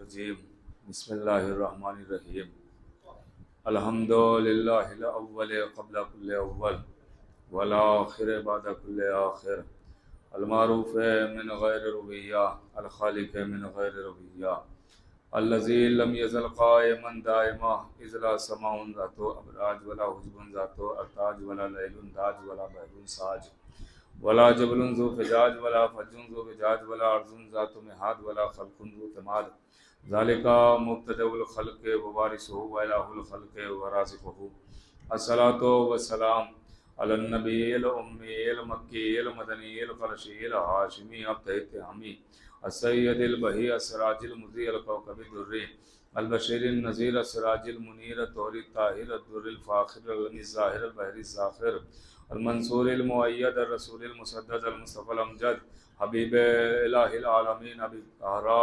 الرجیم بسم اللہ الرحمن الرحیم الحمد للہ الاول قبل کل اول والآخر بعد کل آخر المعروف من غیر ربیہ الخالق من غیر ربیہ الذی لم یزل قائما دائما اذ لا سماء ذات ابراج ولا حجب ذات ارتاج ولا لیل داج ولا بحر ساج ولا جبل ذو فجاج ولا فج ذو فجاج ولا ارض ذات مہاد ولا خلق ذو تماد ذالک مبتدأ الخلق ووارثه والہ الخلق ورازقہ الصلاۃ والسلام علی النبی الأمی المکی المدنی القرشی الہاشمی عبد التہامی السید البہی السراج المضیء الکوكب الدری البشیر النذیر السراج المنیر الطہر الطاہر الدر الفاخر الظاہر البحر الزاخر المنصور المؤید الرسول المسدد المصطفى الامجد حبیب الہ العالمین حبیب طاہرہ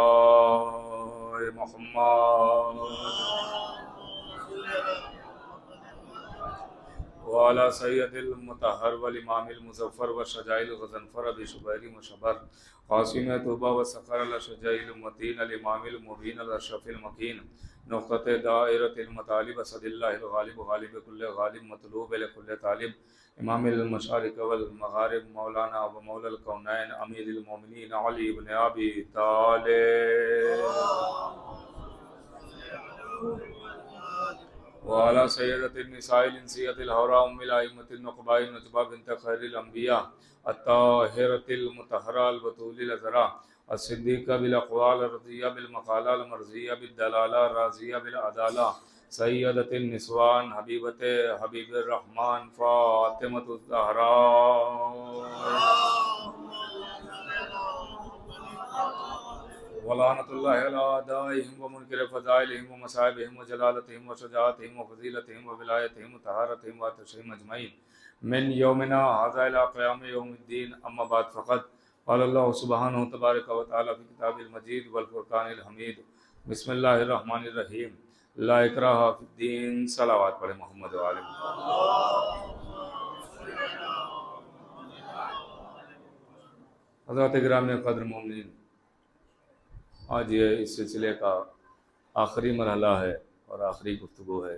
محمد وعلى سید المطہر والامام المظفر والشجاع الغضنفر ابی شبیر مشبر قاسم طوبہ وسقر الشجاع المتین الامام المبین الاشرف المکین نقطۃ دائرۃ المطالب اسد اللہ الغالب غالب کل غالب مطلوب لکل طالب امام المشارق والمغارب مولانا و مولا الکونین امیر المومنین علی بن ابی طالب وعلى سیدۃ النساء الانسیۃ الحوراء ام الائمۃ النقباء النجبہ بنت خیر الانبیاء الطاہرۃ المطہرہ البتول العذراء الصدیقہ بالاقوال الرضیہ بالمقالہ المرضیہ بالدلالہ الراضیہ بالعدالہ سیدۃ النسوان حبیبۃ حبیب الرحمن فاطمۃ الزہراء ولعنۃ اللہ علی اعدائہم ومنکر فضائلہم ومصائبہم وجلالتہم وشجاعتہم وفضیلتہم وولایتہم وطہارتہم وتشہیم اجمعین من یومنا ھذا الی قیام یوم الدین اما بعد فقط قال اللہ سبحانہ تبارک و تعالی فی کتابہ المجید والفرقان الحمید بسم اللہ الرحمن الرحیم لا اکراہ فی الدین صلوات پڑھیں محمد و آل حضرات گرامی قدر مومنین، آج یہ اس سلسلے کا آخری مرحلہ ہے اور آخری گفتگو ہے۔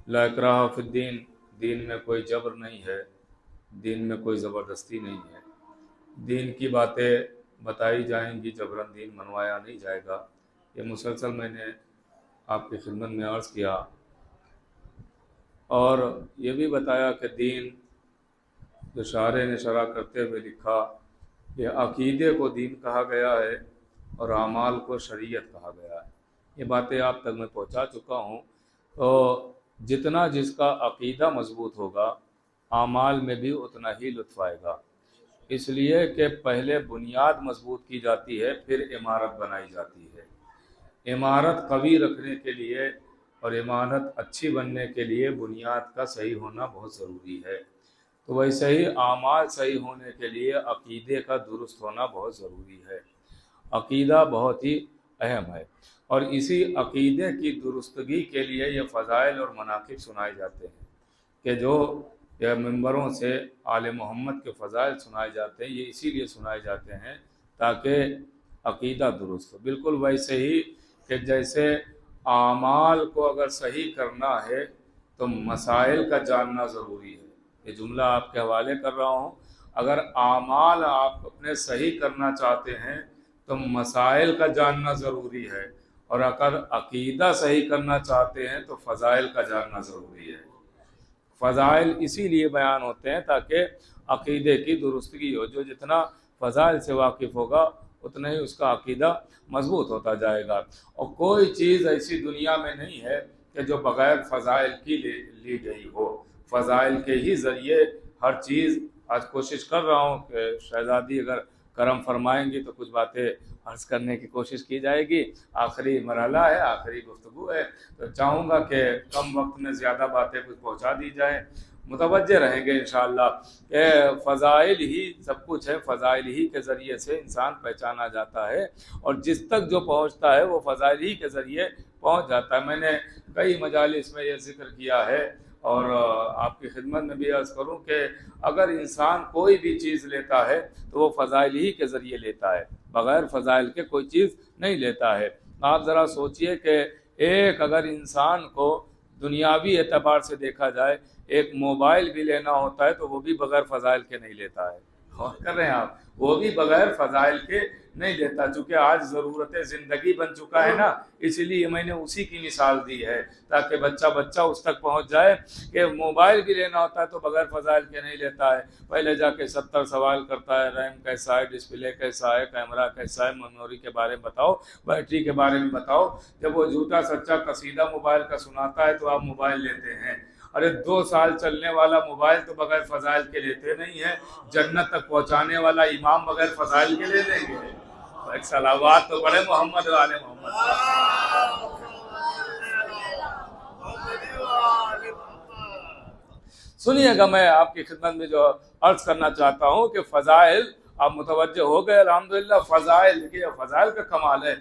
لا اکراہ فی الدین، دین میں کوئی جبر نہیں ہے، دین میں کوئی زبردستی نہیں ہے، دین کی باتیں بتائی جائیں گی، جبراً دین منوایا نہیں جائے گا۔ یہ مسلسل میں نے آپ کی خدمت میں عرض کیا اور یہ بھی بتایا کہ دین جو شارح نے شرح کرتے ہوئے لکھا کہ عقیدے کو دین کہا گیا ہے اور اعمال کو شریعت کہا گیا ہے۔ یہ باتیں آپ تک میں پہنچا چکا ہوں۔ تو جتنا جس کا عقیدہ مضبوط ہوگا، اعمال میں بھی اتنا ہی لطف آئے گا، اس لیے کہ پہلے بنیاد مضبوط کی جاتی ہے، پھر عمارت بنائی جاتی ہے۔ عمارت قوی رکھنے کے لیے اور عمارت اچھی بننے کے لیے بنیاد کا صحیح ہونا بہت ضروری ہے۔ تو ویسے ہی اعمال صحیح ہونے کے لیے عقیدے کا درست ہونا بہت ضروری ہے۔ عقیدہ بہت ہی اہم ہے، اور اسی عقیدے کی درستگی کے لیے یہ فضائل اور مناقب سنائے جاتے ہیں کہ جو یہ ممبروں سے آل محمد کے فضائل سنائے جاتے ہیں، یہ اسی لیے سنائے جاتے ہیں تاکہ عقیدہ درست ہو۔ بالکل ویسے ہی کہ جیسے اعمال کو اگر صحیح کرنا ہے تو مسائل کا جاننا ضروری ہے۔ یہ جملہ آپ کے حوالے کر رہا ہوں، اگر اعمال آپ اپنے صحیح کرنا چاہتے ہیں تو مسائل کا جاننا ضروری ہے، اور اگر عقیدہ صحیح کرنا چاہتے ہیں تو فضائل کا جاننا ضروری ہے۔ فضائل اسی لیے بیان ہوتے ہیں تاکہ عقیدے کی درستگی ہو۔ جو جتنا فضائل سے واقف ہوگا اتنا ہی اس کا عقیدہ مضبوط ہوتا جائے گا۔ اور کوئی چیز ایسی دنیا میں نہیں ہے کہ جو بغیر فضائل کی لی گئی ہو۔ فضائل کے ہی ذریعے ہر چیز، آج کوشش کر رہا ہوں کہ شہزادی اگر کرم فرمائیں گی تو کچھ باتیں عرض کرنے کی کوشش کی جائے گی۔ آخری مرحلہ ہے، آخری گفتگو ہے، تو چاہوں گا کہ کم وقت میں زیادہ باتیں کچھ پہنچا دی جائیں۔ متوجہ رہیں گے انشاءاللہ کہ فضائل ہی سب کچھ ہے، فضائل ہی کے ذریعے سے انسان پہچانا جاتا ہے، اور جس تک جو پہنچتا ہے وہ فضائل ہی کے ذریعے پہنچ جاتا ہے۔ میں نے کئی مجالس میں یہ ذکر کیا ہے، اور آپ کی خدمت میں بھی عرض کروں کہ اگر انسان کوئی بھی چیز لیتا ہے تو وہ فضائل ہی کے ذریعے لیتا ہے، بغیر فضائل کے کوئی چیز نہیں لیتا ہے۔ آپ ذرا سوچئے کہ ایک اگر انسان کو دنیاوی اعتبار سے دیکھا جائے ایک موبائل بھی لینا ہوتا ہے تو وہ بھی بغیر فضائل کے نہیں لیتا ہے. غور کر رہے ہیں آپ, وہ بھی بغیر فضائل کے نہیں لیتا, چونکہ آج ضرورت زندگی بن چکا ہے نا, اسی لیے میں نے اسی کی مثال دی ہے تاکہ بچہ اس تک پہنچ جائے کہ موبائل بھی لینا ہوتا ہے تو بغیر فضائل کے نہیں لیتا ہے. پہلے جا کے 70 سوال کرتا ہے, ریم کیسا ہے, ڈسپلے کیسا ہے, کیمرہ کیسا ہے, میموری کے بارے میں بتاؤ, بیٹری کے بارے میں بتاؤ. جب وہ جھوٹا سچا قصیدہ موبائل کا سناتا ہے تو آپ موبائل لیتے ہیں. ارے 2 سال چلنے والا موبائل تو بغیر فضائل کے لیتے نہیں ہیں. جنت تک پہنچانے والا امام بغیر فضائل کے لے لیں گے. ایک صلوات تو پڑھے محمد والے محمد. سنیے گا, میں آپ کی خدمت میں جو عرض کرنا چاہتا ہوں کہ فضائل آپ متوجہ ہو گئے الحمدللہ. فضائل, دیکھیے فضائل کا کمال ہے.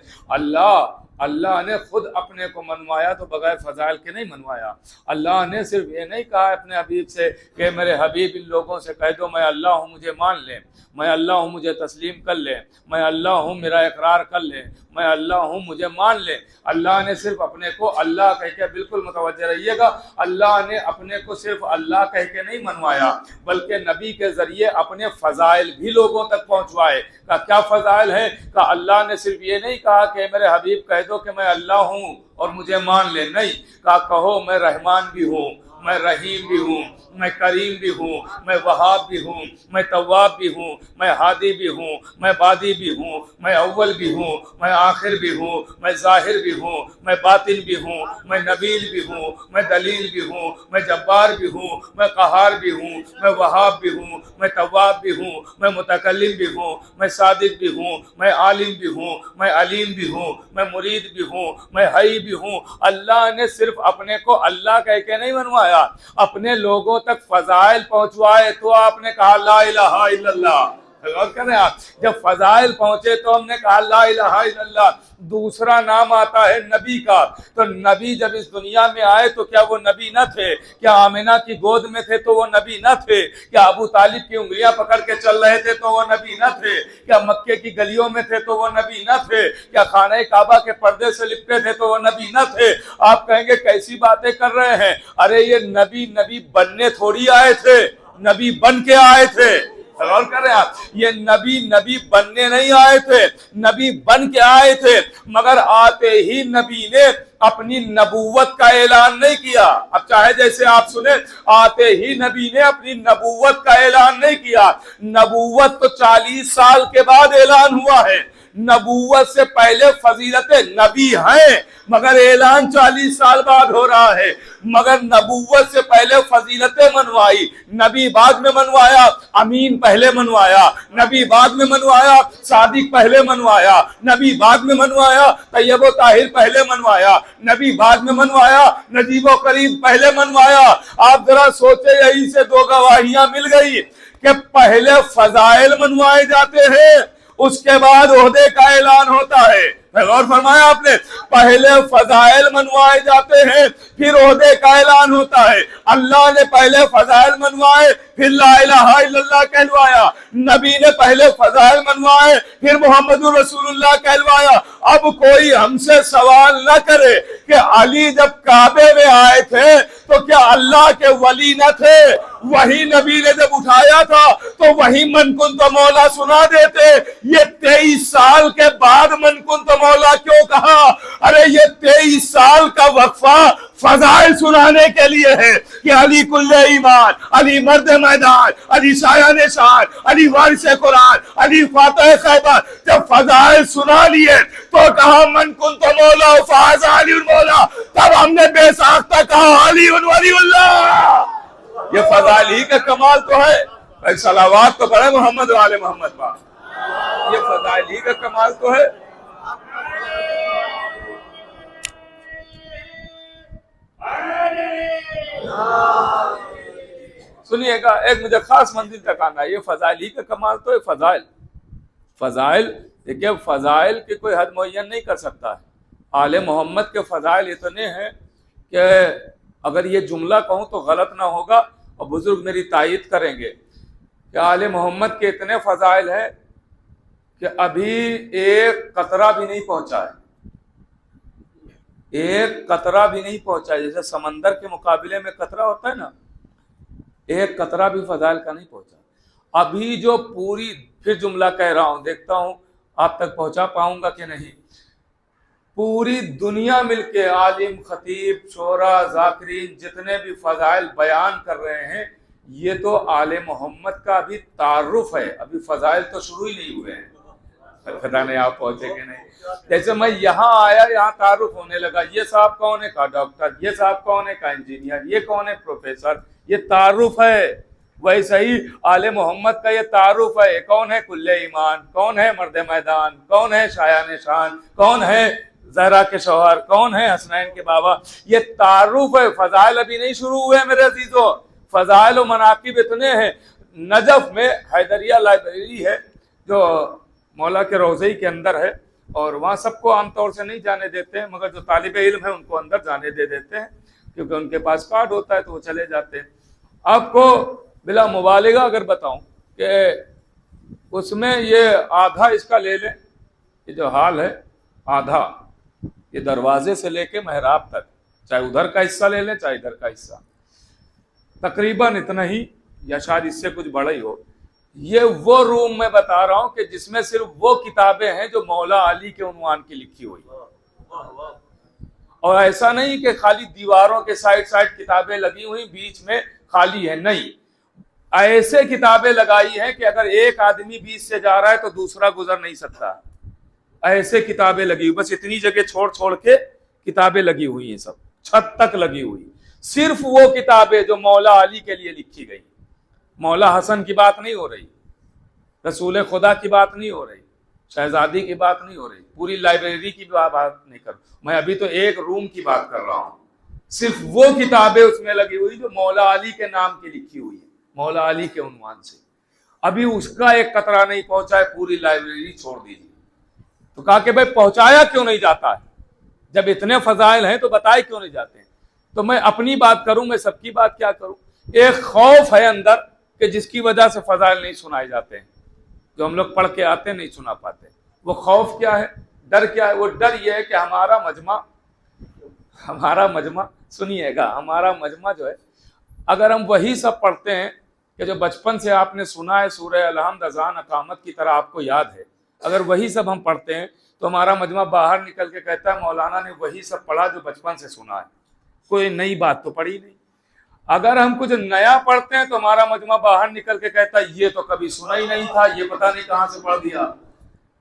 اللہ نے خود اپنے کو منوایا تو بغیر فضائل کے نہیں منوایا. اللہ نے صرف یہ نہیں کہا اپنے حبیب سے کہ میرے حبیب ان لوگوں سے کہہ دو میں اللہ ہوں مجھے مان لیں, میں اللہ ہوں مجھے تسلیم کر لیں, میں اللہ ہوں میرا اقرار کر لیں, میں اللہ ہوں مجھے مان لیں. اللہ نے صرف اپنے کو اللہ کہہ کے, بالکل متوجہ رہیے گا, اللہ نے اپنے کو صرف اللہ کہہ کے نہیں منوایا بلکہ نبی کے ذریعے اپنے فضائل بھی لوگوں تک پہنچوائے. کا کیا فضائل ہے؟ کہ اللہ نے صرف یہ نہیں کہا کہ میرے حبیب کہہ دو کہ میں اللہ ہوں اور مجھے مان لے, نہیں کہا کہو میں رحمان بھی ہوں, میں رحیم بھی ہوں, میں کریم بھی ہوں, میں وہاب بھی ہوں, میں تواب بھی ہوں, میں ہادی بھی ہوں, میں بادی بھی ہوں, میں اول بھی ہوں, میں آخر بھی ہوں, میں ظاہر بھی ہوں, میں باطن بھی ہوں, میں نبیل بھی ہوں, میں دلیل بھی ہوں, میں جبار بھی ہوں, میں قہار بھی ہوں, میں وہاب بھی ہوں, میں تواب بھی ہوں, میں متکلم بھی ہوں, میں صادق بھی ہوں, میں عالم بھی ہوں, میں علیم بھی ہوں, میں مرید بھی ہوں, میں حی بھی ہوں. اللہ نے صرف اپنے کو اللہ کہہ کے نہیں منوایا, اپنے لوگوں تک فضائل پہنچوائے. تو آپ نے کہا لا الہ الا اللہ. غور کریں آپ, جب فضائل پہنچے تو ہم نے کہا لا الہ الا اللہ. دوسرا نام آتا ہے نبی کا. تو نبی جب اس دنیا میں آئے تو کیا وہ نبی نہ تھے؟ کیا آمنہ کی گود میں تھے تو وہ نبی نہ تھے؟ کیا ابو طالب کی انگلیاں پکڑ کے چل رہے تھے تو وہ نبی نہ تھے؟ کیا مکے کی گلیوں میں تھے تو وہ نبی نہ تھے؟ کیا خانہ کعبہ کے پردے سے لپٹے تھے تو وہ نبی نہ تھے؟ آپ کہیں گے کیسی باتیں کر رہے ہیں. ارے یہ نبی بننے تھوڑی آئے تھے, نبی بن کے آئے تھے. غور کریں آپ, یہ نبی بننے نہیں آئے تھے, نبی بن کے آئے تھے. مگر آتے ہی نبی نے اپنی نبوت کا اعلان نہیں کیا. اب چاہے جیسے آپ سنیں, آتے ہی نبی نے اپنی نبوت کا اعلان نہیں کیا. نبوت تو 40 سال کے بعد اعلان ہوا ہے. نبوت سے پہلے فضیلت نبی ہیں مگر اعلان 40 سال بعد ہو رہا ہے. مگر نبوت سے پہلے فضیلتیں منوائی, نبی بعد میں منوایا. امین پہلے منوایا, نبی بعد میں منوایا. صادق پہلے منوایا, نبی بعد میں منوایا. طیب و طاہر پہلے منوایا, نبی بعد میں منوایا. نجیب و کریم پہلے منوایا. آپ ذرا سوچے, یہی سے 2 گواہیاں مل گئی کہ پہلے فضائل منوائے جاتے ہیں, اس کے بعد عہدے کا اعلان ہوتا ہے. غور فرمایا آپ نے, پہلے فضائل منوائے جاتے ہیں پھر عہدے کا اعلان ہوتا ہے. اللہ نے پہلے فضائل منوائے پھر لا الہ الا اللہ کہلوایا. نبی نے پہلے فضائل منوائے پھر محمد رسول اللہ کہلوایا. اب کوئی ہم سے سوال نہ کرے کہ علی جب کعبے میں آئے تھے تو کیا اللہ کے ولی نہ تھے؟ وہی نبی نے جب اٹھایا تھا تو وہی من کن تو مولا سنا دیتے. یہ 23 سال کے بعد من کن تو مولا کیوں کہا؟ ارے یہ 23 سال کا وقفہ فضائل سنانے کے لیے ہے کہ علی کل ایمان, علی مرد میدان, علی سایہ نشان, علی وارث قرآن, علی فاتح خیبر. جب فضائل سنا لیے تو کہا من کن تو مولا فاز علی المولا. تب ہم نے بے ساختہ کہا علی ولی اللہ. یہ فضائل ہی کا کمال تو ہے. صلوات تو پڑھے محمد والے محمد پاک. یہ فضائل ہی کا کمال تو ہے. سنیے گا, ایک مجھے خاص منزل تک آنا ہے. یہ فضائل ہی کا کمال تو ہے. فضائل دیکھیے, فضائل کی کوئی حد معین نہیں کر سکتا ہے. آل محمد کے فضائل اتنے ہیں کہ اگر یہ جملہ کہوں تو غلط نہ ہوگا, اور بزرگ میری تائید کریں گے کہ آل محمد کے اتنے فضائل ہیں کہ ابھی ایک قطرہ بھی نہیں پہنچا ہے. ایک قطرہ بھی نہیں پہنچا. جیسے سمندر کے مقابلے میں قطرہ ہوتا ہے نا, ایک قطرہ بھی فضائل کا نہیں پہنچا. ابھی جو پوری, پھر جملہ کہہ رہا ہوں, دیکھتا ہوں آپ تک پہنچا پاؤں گا کہ نہیں. پوری دنیا مل کے عالم, خطیب, شعراء, ذاکرین جتنے بھی فضائل بیان کر رہے ہیں, یہ تو آل محمد کا ابھی تعارف ہے, ابھی فضائل تو شروع ہی نہیں ہوئے ہیں. پتہ نہیں آپ پہنچے کہ نہیں. جیسے میں یہاں آیا, یہاں تعارف ہونے لگا, یہ صاحب کون ہے, کہا ڈاکٹر, یہ صاحب کون ہے, کہا انجینئر, یہ کون ہے, پروفیسر. یہ تعارف ہے. ویسے ہی آل محمد کا یہ تعارف ہے, کون ہے کل ایمان, کون ہے مرد میدان, کون ہے شایان شان, کون ہے زہرا کے شوہر, کون ہے حسنین کے بابا. یہ تعارف ہے, فضائل ابھی نہیں شروع ہوئے میرے عزیزو. فضائل و مناقب اتنے ہیں. نجف میں حیدریہ لائبریری ہے جو مولا کے روضے کے اندر ہے, اور وہاں سب کو عام طور سے نہیں جانے دیتے ہیں, مگر جو طالب علم ہیں ان کو اندر جانے دے دیتے ہیں, کیونکہ ان کے پاس کارڈ ہوتا ہے تو وہ چلے جاتے ہیں. آپ کو بلا مبالغہ اگر بتاؤں کہ اس میں یہ آدھا اس کا لے لیں, یہ جو حال ہے آدھا, یہ دروازے سے لے کے محراب تک, چاہے ادھر کا حصہ لے لیں چاہے ادھر کا حصہ, تقریباً اتنا ہی یا شاید اس سے کچھ بڑا ہی ہو. یہ وہ روم میں بتا رہا ہوں کہ جس میں صرف وہ کتابیں ہیں جو مولا علی کے عنوان کی لکھی ہوئی, اور ایسا نہیں کہ خالی دیواروں کے سائڈ سائڈ کتابیں لگی ہوئی بیچ میں خالی ہے, نہیں, ایسے کتابیں لگائی ہیں کہ اگر ایک آدمی بیچ سے جا رہا ہے تو دوسرا گزر نہیں سکتا. ایسے کتابیں لگی ہوئی, بس اتنی جگہ چھوڑ چھوڑ کے کتابیں لگی ہوئی ہیں, سب چھت تک لگی ہوئی. صرف وہ کتابیں جو مولا علی کے لیے لکھی گئی. مولا حسن کی بات نہیں ہو رہی, رسول خدا کی بات نہیں ہو رہی, شہزادی کی بات نہیں ہو رہی, پوری لائبریری کی بات نہیں کر, میں ابھی تو ایک روم کی بات کر رہا ہوں. صرف وہ کتابیں اس میں لگی ہوئی جو مولا علی کے نام کی لکھی ہوئی ہے, مولا علی کے عنوان سے. ابھی اس کا ایک قطرہ نہیں پہنچا ہے, پوری لائبریری چھوڑ دیجیے. تو کہا کہ بھائی پہنچایا کیوں نہیں جاتا ہے, جب اتنے فضائل ہیں تو بتائے کیوں نہیں جاتے ہیں. تو میں اپنی بات کروں, میں سب کی بات کیا کروں. ایک خوف ہے اندر کہ جس کی وجہ سے فضائل نہیں سنائے جاتے ہیں, جو ہم لوگ پڑھ کے آتے ہیں نہیں سنا پاتے. وہ خوف کیا ہے, ڈر کیا ہے؟ وہ ڈر یہ ہے کہ ہمارا مجمع سنیے گا, ہمارا مجمع جو ہے, اگر ہم وہی سب پڑھتے ہیں کہ جو بچپن سے آپ نے سنا ہے, سورہ الحمد, اذان, اقامت کی طرح آپ کو یاد ہے, اگر وہی سب ہم پڑھتے ہیں تو ہمارا مجمع باہر نکل کے کہتا ہے مولانا نے وہی سب پڑھا جو بچپن سے سنا ہے, کوئی نئی بات تو پڑھی نہیں. اگر ہم کچھ نیا پڑھتے ہیں تو ہمارا مجمع باہر نکل کے کہتا ہے یہ تو کبھی سنا ہی نہیں تھا, یہ پتہ نہیں کہاں سے پڑھ دیا.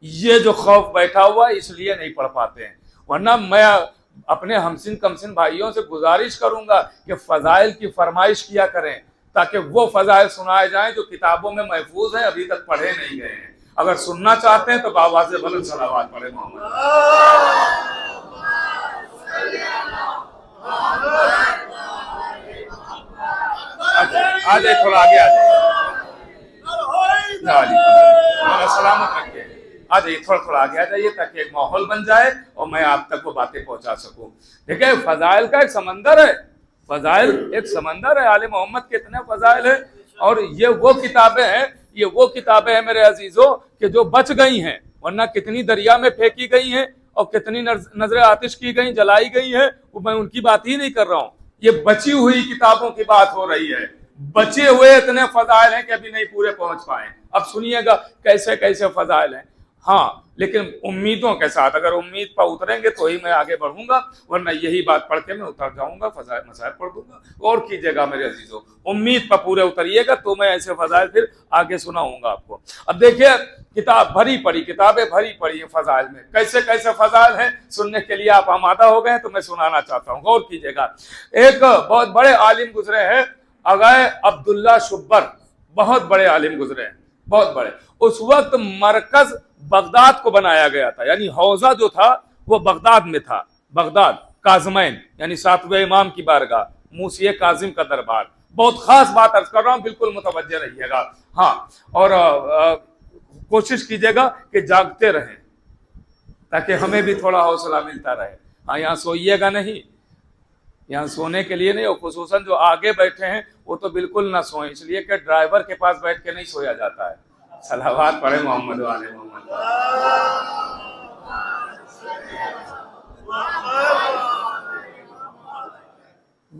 یہ جو خوف بیٹھا ہوا ہے اس لیے نہیں پڑھ پاتے ہیں. ورنہ میں اپنے ہمسن کمسن بھائیوں سے گزارش کروں گا کہ فضائل کی فرمائش کیا کریں, تاکہ وہ فضائل سنائے جائیں جو کتابوں میں محفوظ ہیں, ابھی تک پڑھے نہیں گئے ہیں. اگر سننا چاہتے ہیں تو بآواز بلند صلوات پڑھیں محمد. آ جائے, تھوڑا آگے آ جائے, سلامت رکھے, آ جائیے, تھوڑا آگے آ جائیے تاکہ ایک ماحول بن جائے اور میں آپ تک وہ باتیں پہنچا سکوں. ٹھیک ہے, فضائل کا ایک سمندر ہے, فضائل ایک سمندر ہے. آل محمد کے اتنے فضائل ہیں, اور یہ وہ کتابیں ہیں میرے عزیزوں کہ جو بچ گئی ہیں, ورنہ کتنی دریا میں پھینکی گئی ہیں اور کتنی نظر آتش کی گئی, جلائی گئی ہیں. وہ میں ان کی بات ہی نہیں کر رہا ہوں, یہ بچی ہوئی کتابوں کی بات ہو رہی ہے. بچے ہوئے اتنے فضائل ہیں کہ ابھی نہیں پورے پہنچ پائے. اب سنیے گا کیسے کیسے فضائل ہیں. ہاں, لیکن امیدوں کے ساتھ, اگر امید پر اتریں گے تو ہی میں آگے بڑھوں گا, ورنہ یہی بات پڑھ کے میں اتر جاؤں گا, فضائل مسائل پڑھ دوں گا. اور کیجیے گا میرے عزیزوں, امید پر پورے اتریے گا تو میں ایسے فضائل پھر آگے سناؤں گا آپ کو. اب دیکھیے, کتابیں بھری پڑی ہیں فضائل میں, کیسے کیسے فضائل ہیں. سننے کے لیے آپ آمادہ ہو گئے تو میں سنانا چاہتا ہوں, غور کیجیے گا. ایک بہت بڑے عالم گزرے ہیں, اغائے عبداللہ شبر, بہت بڑے عالم گزرے ہیں, بہت بڑے. اس وقت مرکز بغداد کو بنایا گیا تھا, یعنی حوزہ جو تھا وہ بغداد میں تھا. بغداد, کاظمین یعنی ساتویں امام کی بارگاہ, موسی کاظم کا دربار. بہت خاص بات عرض کر رہا ہوں, بالکل متوجہ رہیے گا. ہاں, اور کوشش کیجیے گا کہ جاگتے رہیں تاکہ ہمیں بھی تھوڑا حوصلہ ملتا رہے. ہاں, یہاں سوئیے گا نہیں, یہاں سونے کے لیے نہیں, اور خصوصاً جو آگے بیٹھے ہیں وہ تو بالکل نہ سوئیں, اس لیے کہ ڈرائیور کے پاس بیٹھ کے نہیں سویا جاتا ہے. صلوات پڑھے محمد والے محمد.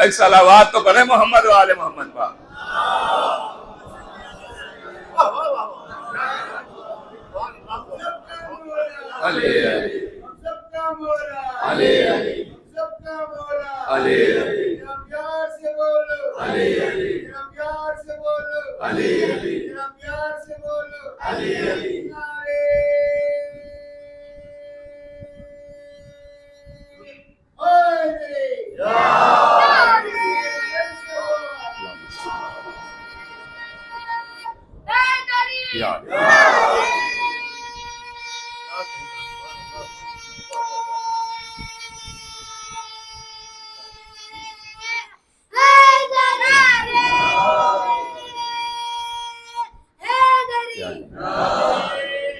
ایک صلوات تو پڑھے محمد والے محمد پاک. علی علی علی علی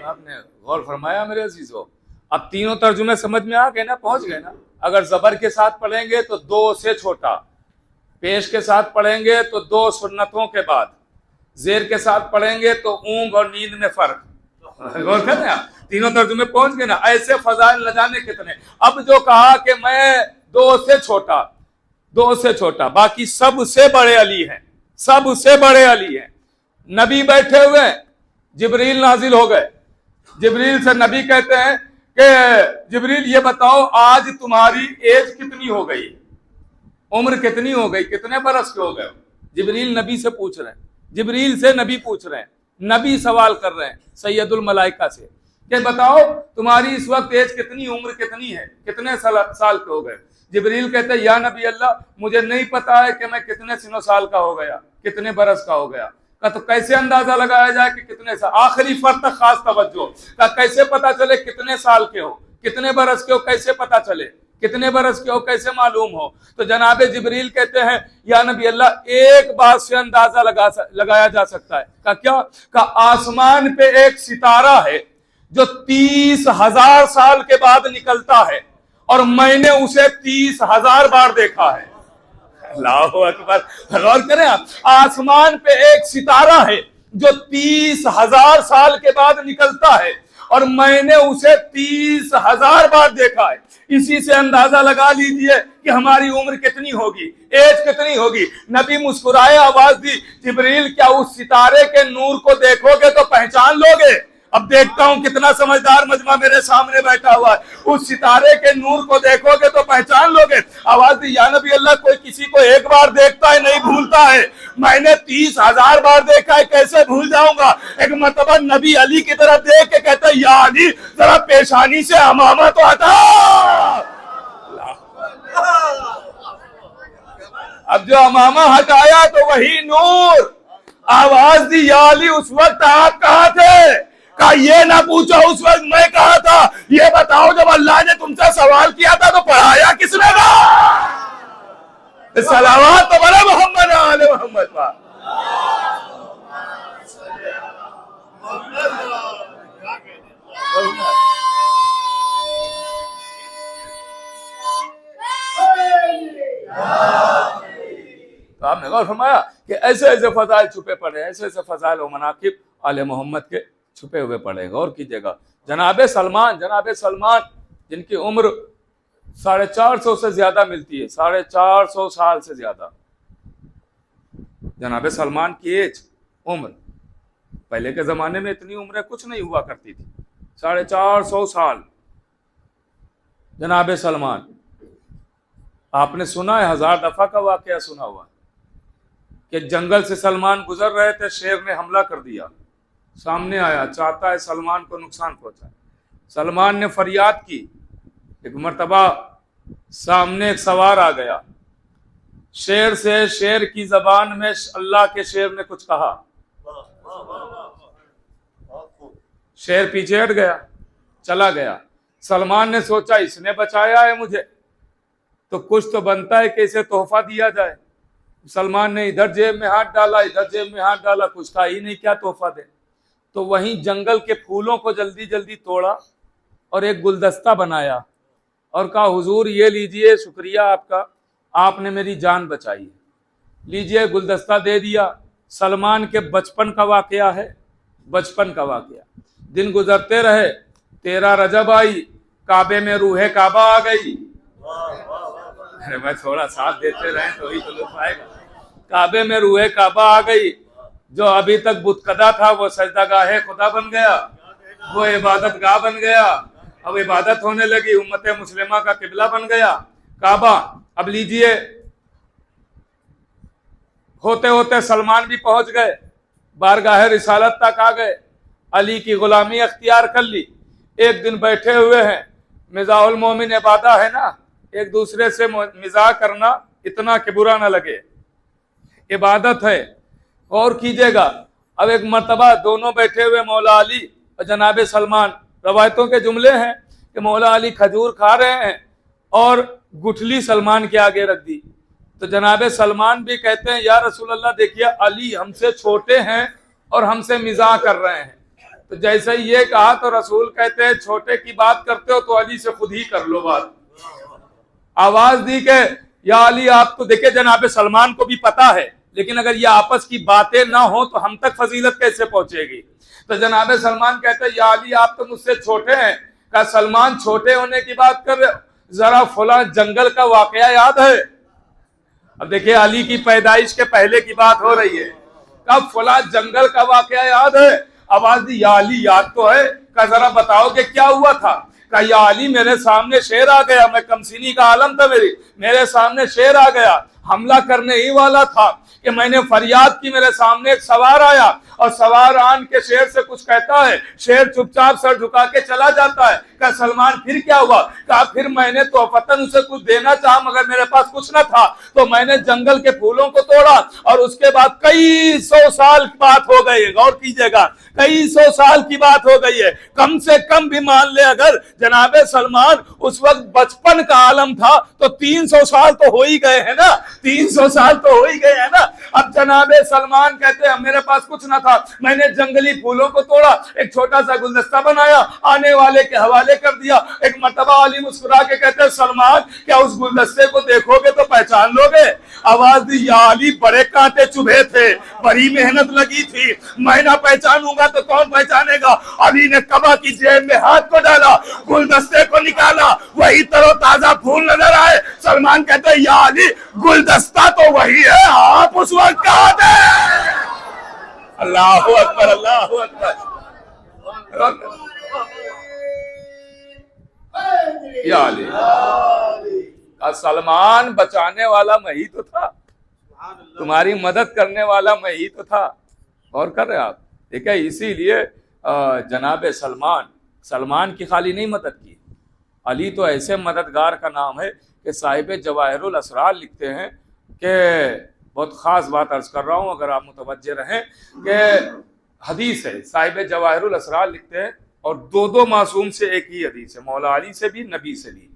آپ نے غور فرمایا میرے عزیزو. اب تینوں ترجمے سمجھ میں آ گئے نا, پہنچ گئے نا. اگر زبر کے ساتھ پڑھیں گے تو 2 سے چھوٹا, پیش کے ساتھ پڑھیں گے تو 2 سنتوں کے بعد, زیر کے ساتھ پڑھیں گے تو اونگ اور نیند میں فرق. غور کریں آپ, تینوں ترجمے پہنچ گئے نا. ایسے فضائل نہ جانے کتنے. اب جو کہا کہ میں 2 سے چھوٹا, 2 سے چھوٹا, باقی سب سے بڑے علی ہیں, سب سے بڑے علی ہیں. نبی بیٹھے ہوئے, جبریل نازل ہو گئے. جبریل سے نبی کہتے ہیں کہ جبریل یہ بتاؤ آج تمہاری ایج کتنی ہو گئی, عمر کتنی ہو گئی, کتنے برس کے ہو گئے. جبریل نبی سے پوچھ رہے ہیں, جبریل سے نبی پوچھ رہے ہیں, نبی سوال کر رہے ہیں سید الملائکہ سے کہ بتاؤ تمہاری اس وقت ایج کتنی, عمر کتنی ہے, کتنے سال کے ہو گئے. جبریل کہتے ہیں یا نبی اللہ مجھے نہیں پتا ہے کہ میں کتنے سن و سال کا ہو گیا, کتنے برس کا ہو گیا. تو کیسے اندازہ لگایا جائے کہ کتنے سال, آخری فرد تک خاص توجہ. کیسے پتا چلے کتنے سال کے ہو, کتنے برس کے ہو, کیسے پتا چلے کتنے برس کے ہو, کیسے معلوم ہو. تو جناب جبریل کہتے ہیں یا نبی اللہ ایک بات سے اندازہ لگایا جا سکتا ہے. کیا کہ آسمان پہ ایک ستارہ ہے جو 30,000 سال کے بعد نکلتا ہے اور میں نے اسے 30,000 بار دیکھا ہے. اللہ اکبر. غور کریں آپ, آسمان پہ ایک ستارہ ہے جو 30,000 سال کے بعد نکلتا ہے اور میں نے اسے 30,000 بار دیکھا ہے. اسی سے اندازہ لگا لیجئے کہ ہماری عمر کتنی ہوگی, ایج کتنی ہوگی. نبی مسکرائے, آواز دی جبریل کیا اس ستارے کے نور کو دیکھو گے تو پہچان لو گے. اب دیکھتا ہوں کتنا سمجھدار مجمع میرے سامنے بیٹھا ہوا ہے. اس ستارے کے نور کو دیکھو گے تو پہچان لو گے. آواز دی یا نبی اللہ کوئی کسی کو ایک بار دیکھتا ہے نہیں بھولتا ہے, میں نے 30,000 بار دیکھا ہے, کیسے بھول جاؤں گا. ایک مرتبہ نبی علی کی طرف دیکھ کے کہتا ہے یا علی ذرا پیشانی سے امامہ تو ہٹا. اب جو امامہ ہٹایا تو وہی نور. آواز دی یا علی اس وقت آپ کہاں تھے؟ کہا یہ نہ پوچھو اس وقت میں کہاں تھا, یہ بتاؤ جب اللہ نے تم سے سوال کیا تھا تو پڑھایا کس نے تھا؟ صلوات تو بڑے محمد آل محمد پاک. تو آپ نے غور فرمایا کہ ایسے ایسے فضائل چھپے پڑے, ایسے ایسے فضائل و مناقب آل محمد کے چھپے ہوئے پڑے. غور کیجئے گا. جناب سلمان جن کی عمر 450 سے زیادہ ملتی ہے, 450 سال سے زیادہ. جناب سلمان کی ایج, عمر, پہلے کے زمانے میں اتنی عمریں کچھ نہیں ہوا کرتی تھی. 450 سال جناب سلمان. آپ نے سنا ہے, 1000 دفعہ کا واقعہ سنا ہوا کہ جنگل سے سلمان گزر رہے تھے, شیر نے حملہ کر دیا, سامنے آیا, چاہتا ہے سلمان کو نقصان پہنچائے. سلمان نے فریاد کی. ایک مرتبہ سامنے ایک سوار آ گیا, شیر سے, شیر کی زبان میں اللہ کے شیر نے کچھ کہا, شیر پیچھے ہٹ گیا, چلا گیا. سلمان نے سوچا اس نے بچایا ہے مجھے تو کچھ تو بنتا ہے کہ اسے تحفہ دیا جائے. سلمان نے ادھر جیب میں ہاتھ ڈالا, ادھر جیب میں ہاتھ ڈالا, کچھ تھا ہی نہیں, کیا تحفہ دے. تو وہیں جنگل کے پھولوں کو جلدی جلدی توڑا اور ایک گلدستہ بنایا اور کہا حضور یہ لیجئے, شکریہ آپ کا, آپ نے میری جان بچائی, لیجئے. گلدستہ دے دیا. سلمان کے بچپن کا واقعہ ہے, بچپن کا واقعہ. دن گزرتے رہے, 13 رجب آئی, کعبے میں روح کعبہ آ گئی. ارے میں تھوڑا ساتھ دیتے رہیں تو ہی تو لطف آئے گا. کعبے میں روئے کعبہ آ گئی. جو ابھی تک بت کدا تھا وہ سجدہ گاہ خدا بن گیا, وہ عبادت گاہ بن گیا. اب عبادت ہونے لگی, امت مسلمہ کا قبلہ بن گیا کعبہ. اب لیجئے, ہوتے ہوتے سلمان بھی پہنچ گئے, بارگاہ رسالت تک آ گئے, علی کی غلامی اختیار کر لی. ایک دن بیٹھے ہوئے ہیں, مزاح المومن عبادہ ہے نا, ایک دوسرے سے مزاح کرنا اتنا کہ برا نہ لگے, عبادت ہے, اور کیجیے گا. اب ایک مرتبہ دونوں بیٹھے ہوئے مولا علی اور جناب سلمان, روایتوں کے جملے ہیں کہ مولا علی کھجور کھا رہے ہیں اور گٹھلی سلمان کے آگے رکھ دی. تو جناب سلمان بھی کہتے ہیں یا رسول اللہ دیکھیے علی ہم سے چھوٹے ہیں اور ہم سے مزاح کر رہے ہیں. تو جیسے یہ کہا تو رسول کہتے ہیں چھوٹے کی بات کرتے ہو تو علی سے خود ہی کر لو بات. آواز دی کہ یا علی آپ تو دیکھیں جناب سلمان کو بھی پتا ہے, لیکن اگر یہ آپس کی باتیں نہ ہوں تو ہم تک فضیلت کیسے پہنچے گی. تو جناب سلمان کہتے ہیں یا علی آپ تو مجھ سے چھوٹے ہیں. کہا سلمان چھوٹے ہونے کی بات کر رہے, ذرا فلاں جنگل کا واقعہ یاد ہے. اب دیکھیں علی کی پیدائش کے پہلے کی بات ہو رہی ہے. کہا فلاں جنگل کا واقعہ یاد ہے. آواز دی یا علی یاد تو ہے. کہا ذرا بتاؤ کہ کیا ہوا تھا. کہا یا علی میرے سامنے شیر آ گیا, میں کمسینی کا عالم تھا میرے سامنے شیر آ گیا, حملہ کرنے ہی والا تھا کہ میں نے فریاد کی, میرے سامنے ایک سوار آیا اور سوار آن کے شیر سے کچھ کہتا ہے, شیر چپ چاپ سر جھکا کے چلا جاتا ہے. کہا سلمان پھر کیا ہوا. کہا پھر میں نے تو فتن اسے کچھ دینا چاہا مگر میرے پاس کچھ نہ تھا, تو میں نے جنگل کے پھولوں کو توڑا اور اس کے بعد کئی سو سال کی بات ہو گئی, غور کیجئے گا, کئی سو سال کی بات ہو گئی ہے. کم سے کم بھی مان لے اگر جناب سلمان اس وقت بچپن کا عالم تھا تو 300 سال تو ہو ہی گئے ہیں نا, 300 سال تو ہو ہی گئے ہیں نا. اب جناب سلمان کہتے ہیں میرے پاس کچھ نہ تھا, میں نے جنگلی پھولوں کو توڑا, ایک چھوٹا سا گلدستہ بنایا, آنے والے کے حوالے کر دیا. ایک مرتبہ علی مسکرا کے کہتے ہیں سلمان کیا اس گلدستے کو دیکھو گے تو پہچان لو گے. آواز دی یا علی بڑے کانٹے چبھے تھے, بڑی محنت لگی تھی, میں نہ پہچانوں گا تو کون پہچانے گا. علی نے قبا کی جیب میں ہاتھ کو ڈالا, گلدستے کو نکالا, وہی تر و تازہ پھول نظر آئے. سلمان کہتے ہیں یا علی گلدستہ تو وہی ہے, آپ اس وقت کہاں تھے. اللہ اکبر, اللہ اکبر. یا علی سلمان بچانے والا میں ہی تو تھا, تمہاری مدد کرنے والا میں ہی تو تھا. غور کر رہے آپ, دیکھیں اسی لیے جناب سلمان کی خالی نہیں مدد کی. علی تو ایسے مددگار کا نام ہے کہ صاحب جواہر الاسرار لکھتے ہیں کہ بہت خاص بات عرض کر رہا ہوں اگر آپ متوجہ رہیں کہ حدیث ہے, صاحب جواہر الاسرار لکھتے ہیں اور دو معصوم سے ایک ہی حدیث ہے, مولا علی سے بھی نبی سے بھی.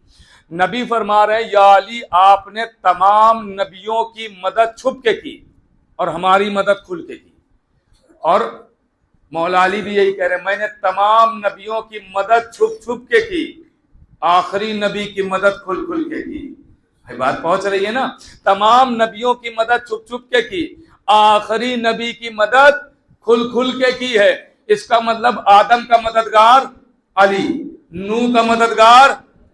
نبی فرما رہے ہیں یا علی آپ نے تمام نبیوں کی مدد چھپ کے کی اور ہماری مدد کھل کے کی. اور مولا علی بھی یہی کہہ رہے ہیں میں نے تمام نبیوں کی مدد چھپ کے کی, آخری نبی کی مدد کھل کے کی. بات پہنچ رہی ہے نا, تمام نبیوں کی مدد چھپ کے کی, آخری نبی کی مدد کھل کے کی ہے. اس کا مطلب آدم کا مددگار علی, نوح کا مددگار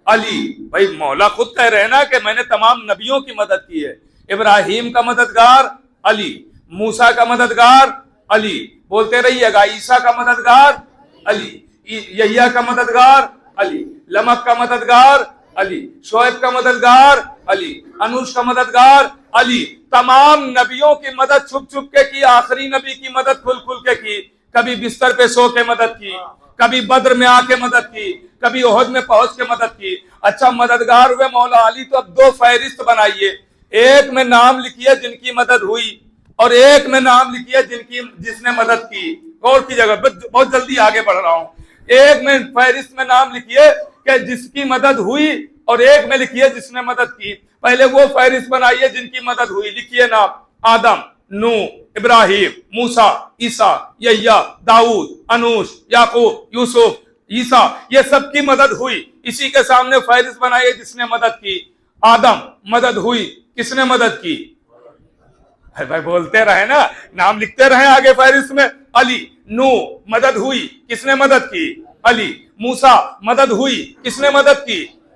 علی. بھائی مولا خود کہہ رہے ہیں نا کہ میں نے تمام نبیوں کی مدد کی ہے. ابراہیم کا مددگار علی, موسیٰ کا مددگار علی, بولتے رہیے گا, عیسیٰ کا مددگار علی, یحییٰ کا مددگار علی, لمک کا مددگار علی, شعیب کا مددگار علی, انوش کا مددگار علی. تمام نبیوں کی مدد چھپ کے کی, آخری نبی کی مدد کھل کے کی. کبھی بستر پہ سو کے مدد کی, کبھی بدر میں آ کے مدد کی, کبھی احد میں پہنچ کے مدد کی. اچھا مددگار ہوئے مولا علی تو اب 2 فہرست بنائیے, ایک میں نام لکھیے جن کی مدد ہوئی اور ایک میں نام لکھیے جس نے مدد کی. غور کی جگہ بہت جلدی آگے بڑھ رہا ہوں. ایک میں فہرست میں نام لکھیے کہ جس کی مدد ہوئی اور ایک میں لکھیے جس نے مدد کی. پہلے وہ فہرست بنائیے جن کی مدد ہوئی, لکھیے نام آدم, نوح, ابراہیم, موسیٰ, عیسیٰ, یحییٰ, داؤد, انوش, یعقوب, یوسف, عیسیٰ, یہ سب کی مدد ہوئی. اسی کے سامنے فہرست بنائیے جس نے مدد کی. آدم مدد ہوئی, کس نے مدد کی؟ بھائی بولتے رہے نا, نام لکھتے رہے آگے فہرست میں. علی. نوح مدد ہوئی, کس نے مدد کی؟ علی. موسیٰ مدد ہوئی, کس نے مدد کی؟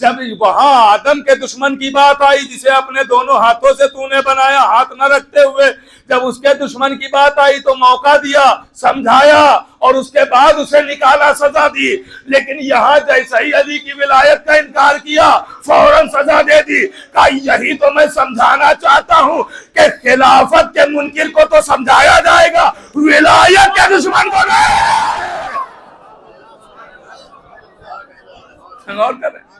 جب وہاں آدم کے دشمن کی بات آئی جسے اپنے دونوں ہاتھوں سے تو نے بنایا ہاتھ نہ رکھتے ہوئے، جب اس کے دشمن کی بات آئی تو موقع دیا، سمجھایا اور اس کے بعد اسے نکالا، سزا دی۔ لیکن یہاں جیسا ہی علی کی ولایت کا انکار کیا فوراً سزا دے دی۔ کہا یہی تو میں سمجھانا چاہتا ہوں کہ خلافت کے منکر کو تو سمجھایا جائے گا، ولایت کے دشمن کو نہیں۔ غور کر رہے ہیں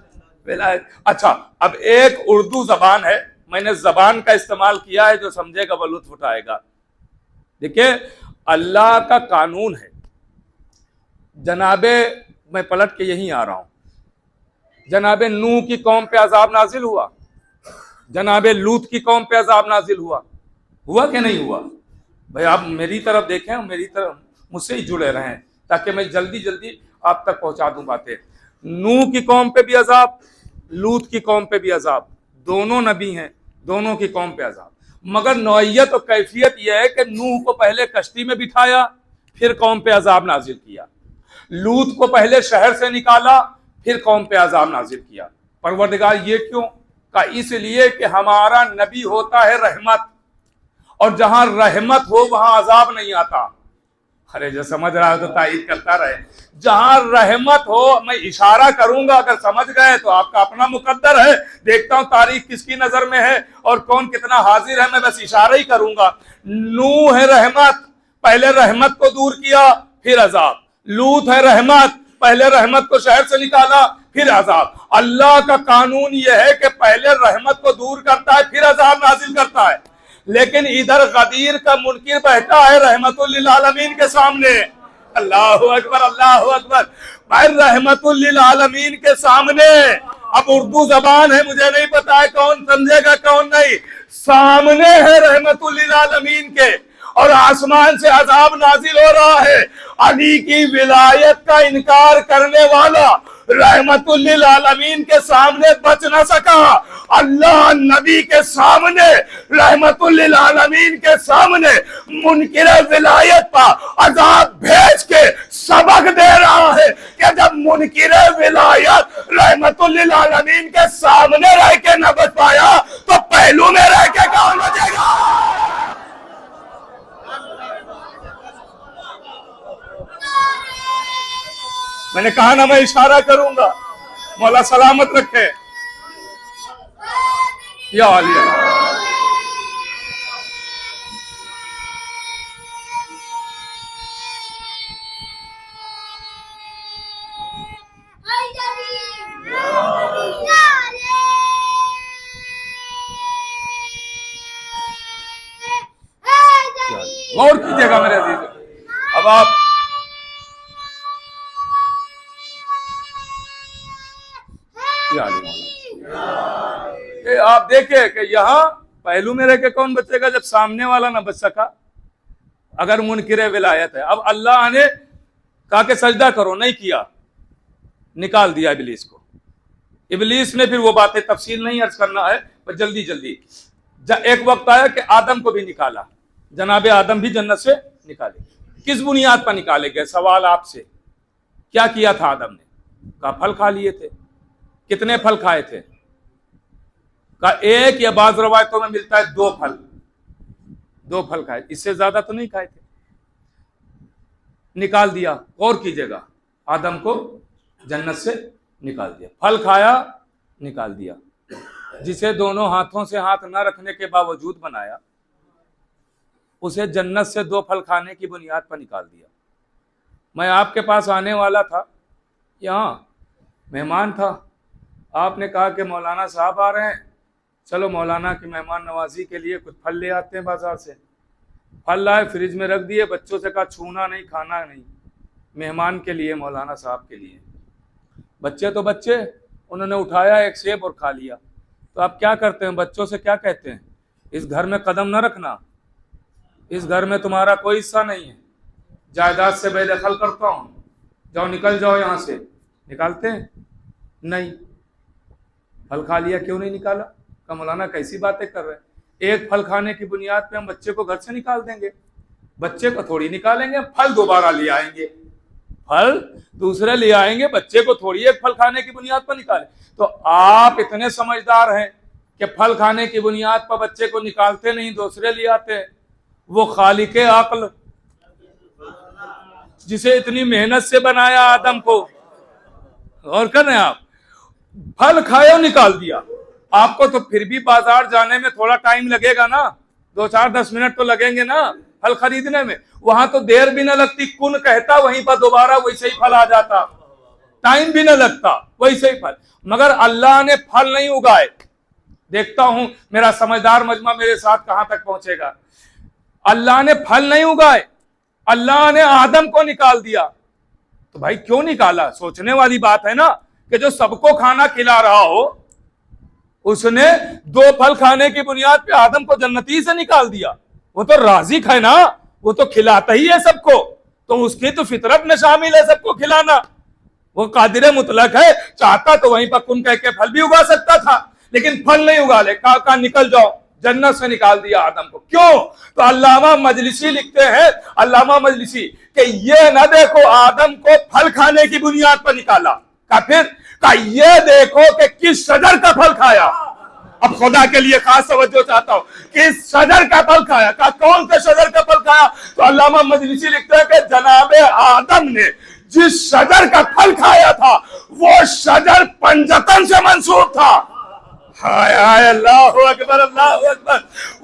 ولایت۔ اچھا اب ایک اردو زبان ہے، میں نے زبان کا استعمال کیا ہے، جو سمجھے گا وہ لطف اٹھائے گا۔ دیکھیں اللہ کا قانون ہے، جناب میں پلٹ کے یہیں آ رہا ہوں، جناب نوح کی قوم پہ عذاب نازل ہوا، جناب لوط کی قوم پہ عذاب نازل ہوا کہ نہیں ہوا؟ بھائی آپ میری طرف دیکھیں، میری طرف مجھ سے ہی جڑے رہیں تاکہ میں جلدی جلدی آپ تک پہنچا دوں باتیں۔ نوح کی قوم پہ بھی عذاب، لوط کی قوم پہ بھی عذاب، دونوں نبی ہیں، دونوں کی قوم پہ عذاب، مگر نوعیت اور کیفیت یہ ہے کہ نوح کو پہلے کشتی میں بٹھایا پھر قوم پہ عذاب نازل کیا، لوط کو پہلے شہر سے نکالا پھر قوم پہ عذاب نازل کیا۔ پروردگار یہ کیوں؟ کہ اس لیے کہ ہمارا نبی ہوتا ہے رحمت، اور جہاں رحمت ہو وہاں عذاب نہیں آتا۔ ارے جو سمجھ رہا ہے تو تائید کرتا رہے۔ جہاں رحمت ہو، میں اشارہ کروں گا، اگر سمجھ گئے تو آپ کا اپنا مقدر ہے، دیکھتا ہوں تاریخ کس کی نظر میں ہے اور کون کتنا حاضر ہے، میں بس اشارہ ہی کروں گا۔ نوح ہے رحمت، پہلے رحمت کو دور کیا پھر عذاب، لوط ہے رحمت، پہلے رحمت کو شہر سے نکالا پھر عذاب۔ اللہ کا قانون یہ ہے کہ پہلے رحمت کو دور کرتا ہے پھر عذاب نازل کرتا ہے، لیکن ادھر غدیر کا منکر بیٹھا ہے رحمت للعالمین کے سامنے۔ اللہ اکبر، اللہ اکبر۔ بھائی رحمت للعالمین کے سامنے، اب اردو زبان ہے، مجھے نہیں پتا ہے کون سمجھے گا کون نہیں، سامنے ہے رحمت للعالمین کے، اور آسمان سے عذاب نازل ہو رہا ہے۔ علی کی ولایت کا انکار کرنے والا رحمت للعالمین کے سامنے بچ نہ سکا، اللہ نبی کے سامنے، رحمت للعالمین کے سامنے منکر ولایت پر عذاب بھیج کے سبق دے رہا ہے کہ جب منکر ولایت رحمت للعالمین کے سامنے رہ کے نہ بچ پایا تو پہلو میں رہ کے کون بچے گا؟ میں نے کہا نا میں اشارہ کروں گا، مولا سلامت رکھے یا علی۔ غور کیجئے گا میرے عزیز، اب آپ آپ دیکھیں کہ یہاں پہلو میں رہ کے کون بچے گا جب سامنے والا نہ بچ سکا، اگر منکر ولایت ہے۔ اب اللہ نے کہا کہ سجدہ کرو، نہیں کیا، نکال دیا ابلیس کو۔ ابلیس نے پھر وہ باتیں تفصیل نہیں عرض کرنا ہے، پر جلدی جلدی ایک وقت آیا کہ آدم کو بھی نکالا، جناب آدم بھی جنت سے نکالے۔ کس بنیاد پر نکالے گئے؟ سوال آپ سے، کیا کیا تھا آدم نے؟ کہا پھل کھا لیے تھے۔ کتنے پھل کھائے تھے؟ کہا ایک، یا بعض روایتوں میں ملتا ہے دو پھل کھائے، اس سے زیادہ تو نہیں کھائے تھے۔ نکال دیا، غور کیجئے گا، آدم کو جنت سے نکال دیا، پھل کھایا نکال دیا، جسے دونوں ہاتھوں سے ہاتھ نہ رکھنے کے باوجود بنایا، اسے جنت سے 2 پھل کھانے کی بنیاد پر نکال دیا۔ میں آپ کے پاس آنے والا تھا، یہاں مہمان تھا، آپ نے کہا کہ مولانا صاحب آ رہے ہیں، چلو مولانا کی مہمان نوازی کے لیے کچھ پھل لے آتے ہیں بازار سے۔ پھل لائے، فریج میں رکھ دیے، بچوں سے کہا چھونا نہیں، کھانا نہیں، مہمان کے لیے، مولانا صاحب کے لیے۔ بچے تو بچے، انہوں نے اٹھایا ایک سیب اور کھا لیا۔ تو آپ کیا کرتے ہیں؟ بچوں سے کیا کہتے ہیں؟ اس گھر میں قدم نہ رکھنا، اس گھر میں تمہارا کوئی حصہ نہیں ہے، جائیداد سے بے دخل کرتا ہوں، جاؤ نکل جاؤ یہاں سے۔ نکالتے ہیں؟ نہیں۔ پھل کھا لیا، کیوں نہیں نکالا؟ کہ مولانا کیسی باتیں کر رہے ہیں، ایک پھل کھانے کی بنیاد پہ ہم بچے کو گھر سے نکال دیں گے؟ بچے کو تھوڑی نکالیں گے، پھل دوبارہ لے آئیں گے۔ پھل دوسرے لے آئیں گے، بچے کو تھوڑی ایک پھل کھانے کی بنیاد پر نکالے. تو آپ اتنے سمجھدار ہیں کہ پھل کھانے کی بنیاد پر بچے کو نکالتے نہیں، دوسرے لے آتے ہیں. وہ خالق عقل جسے اتنی محنت سے بنایا آدم کو، غور کر رہے ہیں آپ، پھل کھائے اور نکال دیا. آپ کو تو پھر بھی بازار جانے میں تھوڑا ٹائم لگے گا نا، 2-4-10 منٹ تو لگیں گے نا پھل خریدنے میں. وہاں تو دیر بھی نہ لگتی، کن کہتا وہیں پر دوبارہ ویسے ہی پھل آ جاتا، ٹائم بھی نہ لگتا، ویسے ہی پھل. مگر اللہ نے پھل نہیں اگائے. دیکھتا ہوں میرا سمجھدار مجمع میرے ساتھ کہاں تک پہنچے گا. اللہ نے پھل نہیں اگائے، اللہ نے آدم کو نکال دیا. تو بھائی کیوں نکالا؟ سوچنے والی بات ہے نا کہ جو سب کو کھانا کھلا رہا ہو، اس نے 2 پھل کھانے کی بنیاد پہ آدم کو جنتی سے نکال دیا. وہ تو رازق ہے نا، وہ تو کھلاتا ہی ہے سب کو، تو اس کی تو فطرت میں شامل ہے سب کو کھلانا. وہ قادر مطلق ہے، چاہتا تو وہیں پر کن کہہ کے پھل بھی اگا سکتا تھا، لیکن پھل نہیں اگا لے. کہا نکل جاؤ، جنت سے نکال دیا آدم کو. کیوں؟ تو علامہ مجلسی لکھتے ہیں، علامہ مجلسی، کہ یہ نہ دیکھو آدم کو پھل کھانے کی بنیاد پر نکالا، کہا یہ دیکھو کہ کس شجر کا پھل کھایا. اب خدا کے لیے خاص توجہ چاہتا ہوں، کس شجر کا پھل کھایا. کہا کون سے شجر کا پھل کھایا؟ تو علامہ مجلسی لکھتے ہیں کہ جناب آدم نے جس شجر کا پھل کھایا تھا وہ شجر پنجتن سے منسوب تھا. ہائے اللہ اکبر، اللہ اکبر.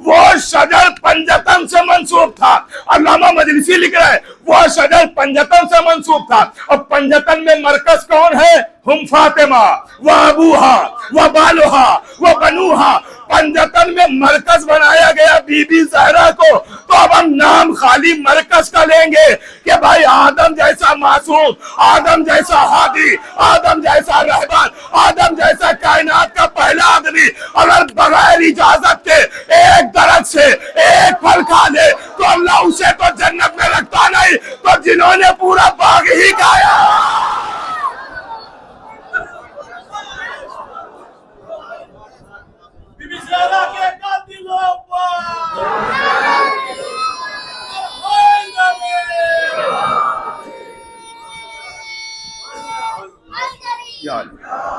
وہ شجر پنجتن سے منسوب تھا. علامہ مجلسی لکھ رہا ہے وہ شجر پنجتن سے منسوب تھا. اور پنجتن میں مرکز کون ہے؟ ہم فاطمہ و ابوہا و بالوہا و بنوہا. پنجتن میں مرکز بنایا گیا بی بی زہرا کو. تو اب ہم نام خالی مرکز کا لیں گے کہ بھائی آدم جیسا معصوم، آدم جیسا ہادی، آدم جیسا رہبر، آدم جیسا کائنات کا پہلا آدمی اگر بغیر اجازت کے ایک درخت سے ایک پھل کھا لے تو اللہ اسے تو جنت میں رکھتا نہیں، تو جنہوں نے پورا باغ ہی کھایا.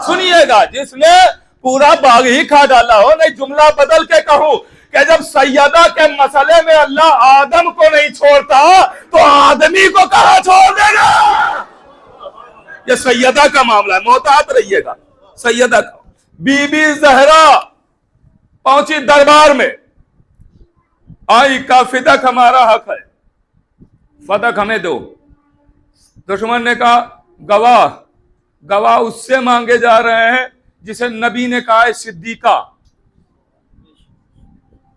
سنیے گا، جس نے پورا باغ ہی کھا ڈالا ہو. نہیں جملہ بدل کے کہوں کہ جب سیدہ کے مسئلے میں اللہ آدم کو نہیں چھوڑتا تو آدمی کو کہاں چھوڑ دے گا؟ یہ سیدہ کا معاملہ ہے، محتاط رہیے گا. سیدہ کا بی بی زہرا پہنچی دربار میں، آئی کا فدق ہمارا حق ہے، فدق ہمیں دو. دشمن نے کہا گواہ. گواہ اس سے مانگے جا رہے ہیں جسے نبی نے کہا ہے صدیقہ.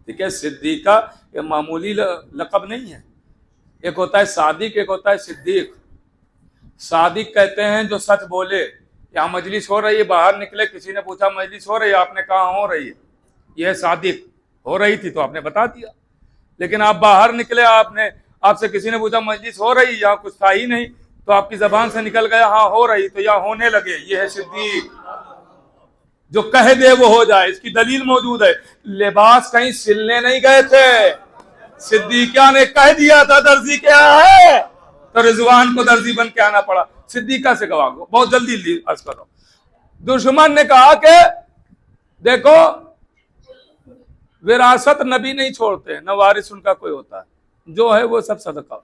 ٹھیک ہے، صدیقہ یہ معمولی لقب نہیں ہے. ایک ہوتا ہے صادق، ایک ہوتا ہے صدیق. صادق کہتے ہیں جو سچ بولے. یہاں مجلس ہو رہی ہے، باہر نکلے، کسی نے پوچھا مجلس ہو رہی ہے، آپ نے کہا ہو رہی ہے، یہ صادق. ہو رہی تھی تو آپ نے بتا دیا. لیکن آپ باہر نکلے، آپ سے کسی نے پوچھا مجلس ہو رہی، یہاں کچھ تھا ہی نہیں، تو آپ کی زبان سے نکل گیا ہاں ہو رہی، تو یہاں ہونے لگے. یہ ہے صدیق، جو کہہ دے وہ ہو جائے. اس کی دلیل موجود ہے. لباس کہیں سلنے نہیں گئے تھے، صدیقہ نے کہہ دیا تھا درزی کیا ہے، تو رضوان کو درزی بن کے آنا پڑا. صدیقہ سے گواہ کو بہت جلدی عرض کر رہا ہوں. دشمن نے کہا کہ دیکھو وراثت نبی نہیں چھوڑتے، نہ وارث ان کا کوئی ہوتا ہے، جو ہے وہ سب صدقہ.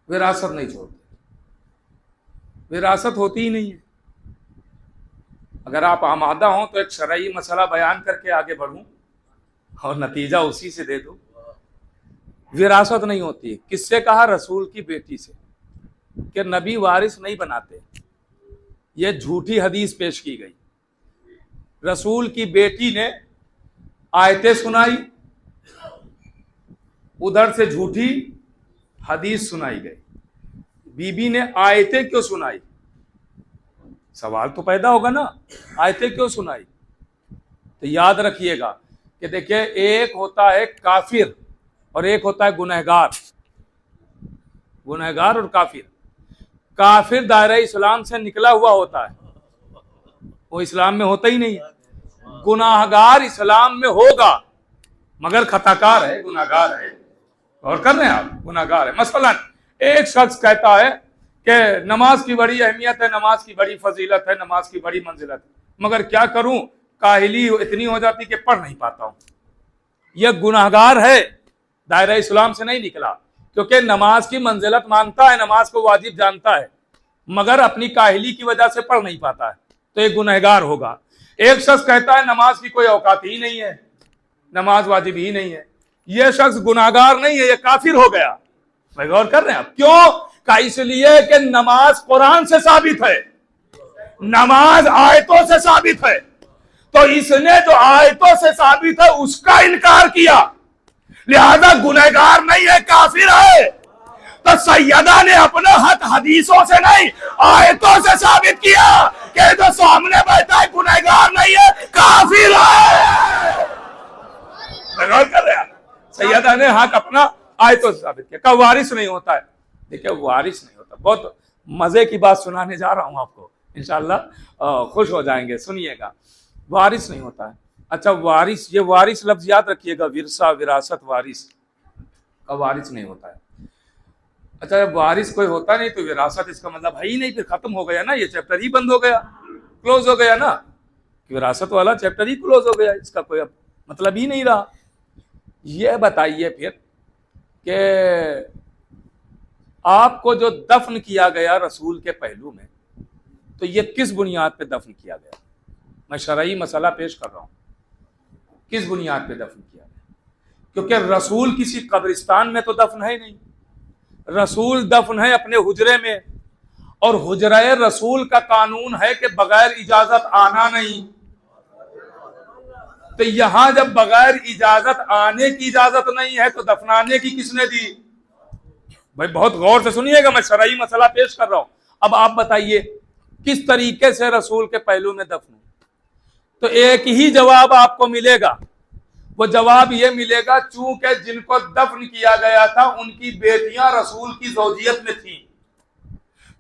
وراثت نہیں چھوڑتے، وراثت ہوتی ہی نہیں ہے. اگر آپ آمادہ ہوں تو ایک شرعی مسئلہ بیان کر کے آگے بڑھوں اور نتیجہ اسی سے دے دوں. وراثت نہیں ہوتی. کس سے کہا؟ رسول کی بیٹی سے، کہ نبی وارث نہیں بناتے. یہ جھوٹی حدیث پیش کی گئی. رسول کی بیٹی نے آیتیں سنائی، ادھر سے جھوٹی حدیث سنائی گئی. بی بی نے آیتیں کیوں سنائی؟ سوال تو پیدا ہوگا نا، آیتیں کیوں سنائی؟ تو یاد رکھیے گا کہ دیکھیں ایک ہوتا ہے کافر اور ایک ہوتا ہے گنہگار. گنہگار اور کافر. کافر دائرہ اسلام سے نکلا ہوا ہوتا ہے، وہ اسلام میں ہوتا ہی نہیں. گناہگار اسلام میں ہوگا مگر خطاکار ہے، گناہگار ہے. اور کر رہے ہیں آپ، گناہگار ہے. مثلا ایک شخص کہتا ہے کہ نماز کی بڑی اہمیت ہے، نماز کی بڑی فضیلت ہے، نماز کی بڑی منزلت ہے، مگر کیا کروں کاہلی اتنی ہو جاتی کہ پڑھ نہیں پاتا ہوں۔ یہ گناہگار ہے، دائرہ اسلام سے نہیں نکلا، کیونکہ نماز کی منزلت مانتا ہے، نماز کو واجب جانتا ہے، مگر اپنی کاہلی کی وجہ سے پڑھ نہیں پاتا ہے، تو یہ گنہگار ہوگا۔ ایک شخص کہتا ہے نماز کی کوئی اوقات ہی نہیں ہے، نماز واجب ہی نہیں ہے، یہ شخص گناہگار نہیں ہے، یہ کافر ہو گیا۔ میں غور کر رہے ہیں آپ کیوں؟ کہ اس لیے کہ نماز قرآن سے ثابت ہے، نماز آیتوں سے ثابت ہے، تو اس نے جو آیتوں سے ثابت ہے اس کا انکار کیا، لہذا گنہگار نہیں ہے، کافر ہے۔ تو سیدہ نے اپنا حق حدیثوں سے نہیں آیتوں سے ثابت کیا کہ جو سامنے بیٹھا ہے گنہگار نہیں ہے، کافر ہے۔ غور کر رہے ہیں، سیدہ نے حق اپنا آیتوں سے ثابت کیا۔ کہ وارث نہیں ہوتا ہے، دیکھیں وارث نہیں ہوتا، بہت مزے کی بات سنانے جا رہا ہوں آپ کو، انشاءاللہ خوش ہو جائیں گے، سنیے گا۔ وارث نہیں ہوتا ہے، اچھا وارث، یہ وارث لفظ یاد رکھیے گا، ورثہ، وراثت، وارث کا وارث نہیں ہوتا ہے۔ اچھا جب وارث کوئی ہوتا نہیں تو وراثت اس کا مطلب ہے ہی نہیں، پھر ختم ہو گیا نا، یہ چیپٹر ہی بند ہو گیا، کلوز ہو گیا نا، وراثت والا چیپٹر ہی کلوز ہو گیا، اس کا کوئی مطلب ہی نہیں رہا۔ یہ بتائیے پھر کہ آپ کو جو دفن کیا گیا رسول کے پہلو میں، تو یہ کس بنیاد پہ دفن کیا گیا؟ میں شرعی مسئلہ پیش کر رہا ہوں، کس بنیاد پہ دفن کیا گیا؟ کیونکہ رسول کسی قبرستان میں تو دفن ہے نہیں، رسول دفن ہے اپنے حجرے میں، اور حجرہ رسول کا قانون ہے کہ بغیر اجازت آنا نہیں۔ تو یہاں جب بغیر اجازت آنے کی اجازت نہیں ہے تو دفنانے کی کس نے دی؟ بھائی بہت غور سے سنیے گا، میں شرعی مسئلہ پیش کر رہا ہوں۔ اب آپ بتائیے کس طریقے سے رسول کے پہلو میں دفن ہو؟ تو ایک ہی جواب آپ کو ملے گا، وہ جواب یہ ملے گا چونکہ جن کو دفن کیا گیا تھا ان کی بیٹیاں رسول کی زوجیت میں تھیں،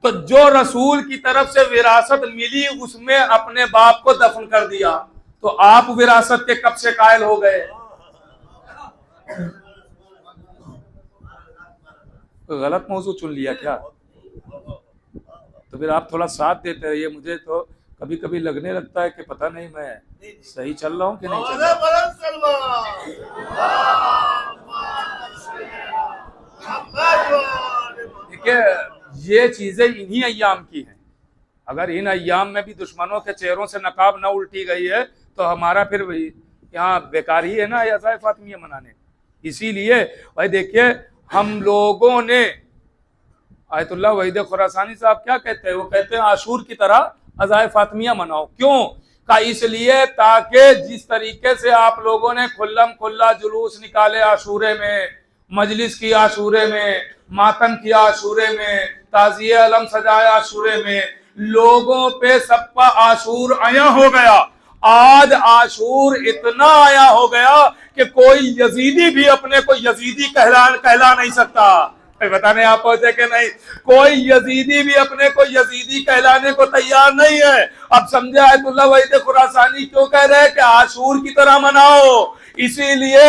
تو جو رسول کی طرف سے وراثت ملی اس میں اپنے باپ کو دفن کر دیا، تو آپ وراثت کے کب سے قائل ہو گئے؟ غلط موضوع چن لیا کیا؟ تو پھر آپ تھوڑا ساتھ دیتے رہیے، مجھے تو کبھی کبھی لگنے لگتا ہے کہ پتہ نہیں میں صحیح چل رہا ہوں کہ نہیں چل رہا ہوں۔ دیکھیے یہ چیزیں انہی ایام کی ہیں، اگر ان ایام میں بھی دشمنوں کے چہروں سے نقاب نہ الٹی گئی ہے تو ہمارا پھر یہاں بیکار ہی ہے نا عزائے فاطمیہ منانے۔ اسی لیے بھائی دیکھیے ہم لوگوں نے، آیت اللہ وحید خراسانی صاحب کیا کہتے ہیں؟ وہ کہتے ہیں عاشور کی طرح عزائے فاطمیہ مناؤ۔ کیوں؟ کہ اس لیے تاکہ جس طریقے سے آپ لوگوں نے کھلم کھلا جلوس نکالے عاشورے میں، مجلس کی عاشورے میں، ماتم کیا عاشورے میں، تعزیہ علم سجایا عاشورے میں، لوگوں پہ سب کا عاشور آیا ہو گیا۔ آج عاشور اتنا آیا ہو گیا کہ کوئی یزیدی بھی اپنے کو یزیدی کہلا نہیں سکتا۔ بتانے آپ پہنچے کہ نہیں؟ کوئی یزیدی بھی اپنے کو یزیدی کہلانے کو تیار نہیں ہے۔ اب سمجھے آیت اللہ وحید خراسانی کیوں کہہ رہے کہ عاشور کی طرح مناؤ؟ اسی لیے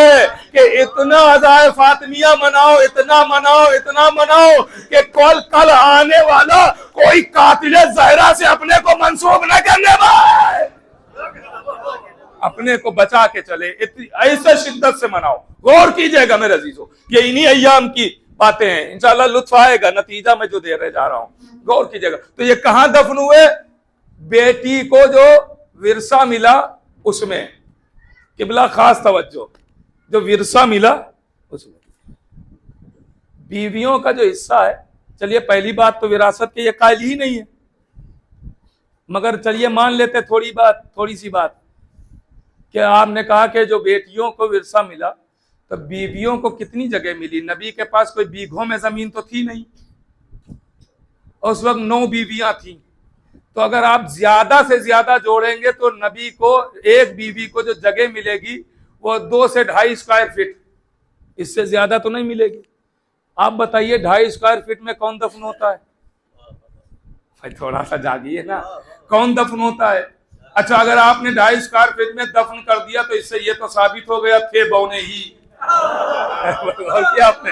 کہ اتنا عزائے فاطمیہ مناؤ، اتنا مناؤ، اتنا مناؤ کہ کل آنے والا کوئی قاتل زہرا سے اپنے کو منسوب نہ کرنے پائے، اپنے کو بچا کے چلے، ایسے شدت سے مناؤ۔ غور کیجئے گا میرے عزیزو، یہ انہی ایام کی باتیں ہیں، انشاءاللہ لطف آئے گا نتیجہ میں جو دے رہے جا رہا ہوں، غور کیجئے گا۔ تو یہ کہاں دفن ہوئے؟ بیٹی کو جو ورثہ ملا اس میں، قبلہ خاص توجہ، جو ورثہ ملا اس میں بیویوں کا جو حصہ ہے۔ چلیے پہلی بات تو وراثت کے یہ قائل ہی نہیں ہے، مگر چلیے مان لیتے تھوڑی سی بات کہ آپ نے کہا کہ جو بیٹیوں کو ورثہ ملا تو بیویوں کو کتنی جگہ ملی؟ نبی کے پاس کوئی بیگھوں میں زمین تو تھی نہیں، اس وقت 9 بیویاں تھیں، تو اگر آپ زیادہ سے زیادہ جوڑیں گے تو نبی کو ایک بیوی کو جو جگہ ملے گی وہ 2 سے 2.5 اسکوائر فٹ، اس سے زیادہ تو نہیں ملے گی۔ آپ بتائیے 2.5 اسکوائر فٹ میں کون دفن ہوتا ہے؟ بھائی تھوڑا سا جاگیے نا، کون دفن ہوتا ہے؟ اچھا اگر آپ نے 2.5 اسکوائر فٹ میں دفن کر دیا تو اس سے یہ تو ثابت ہو گیا تھے بونے ہی کیا آپ نے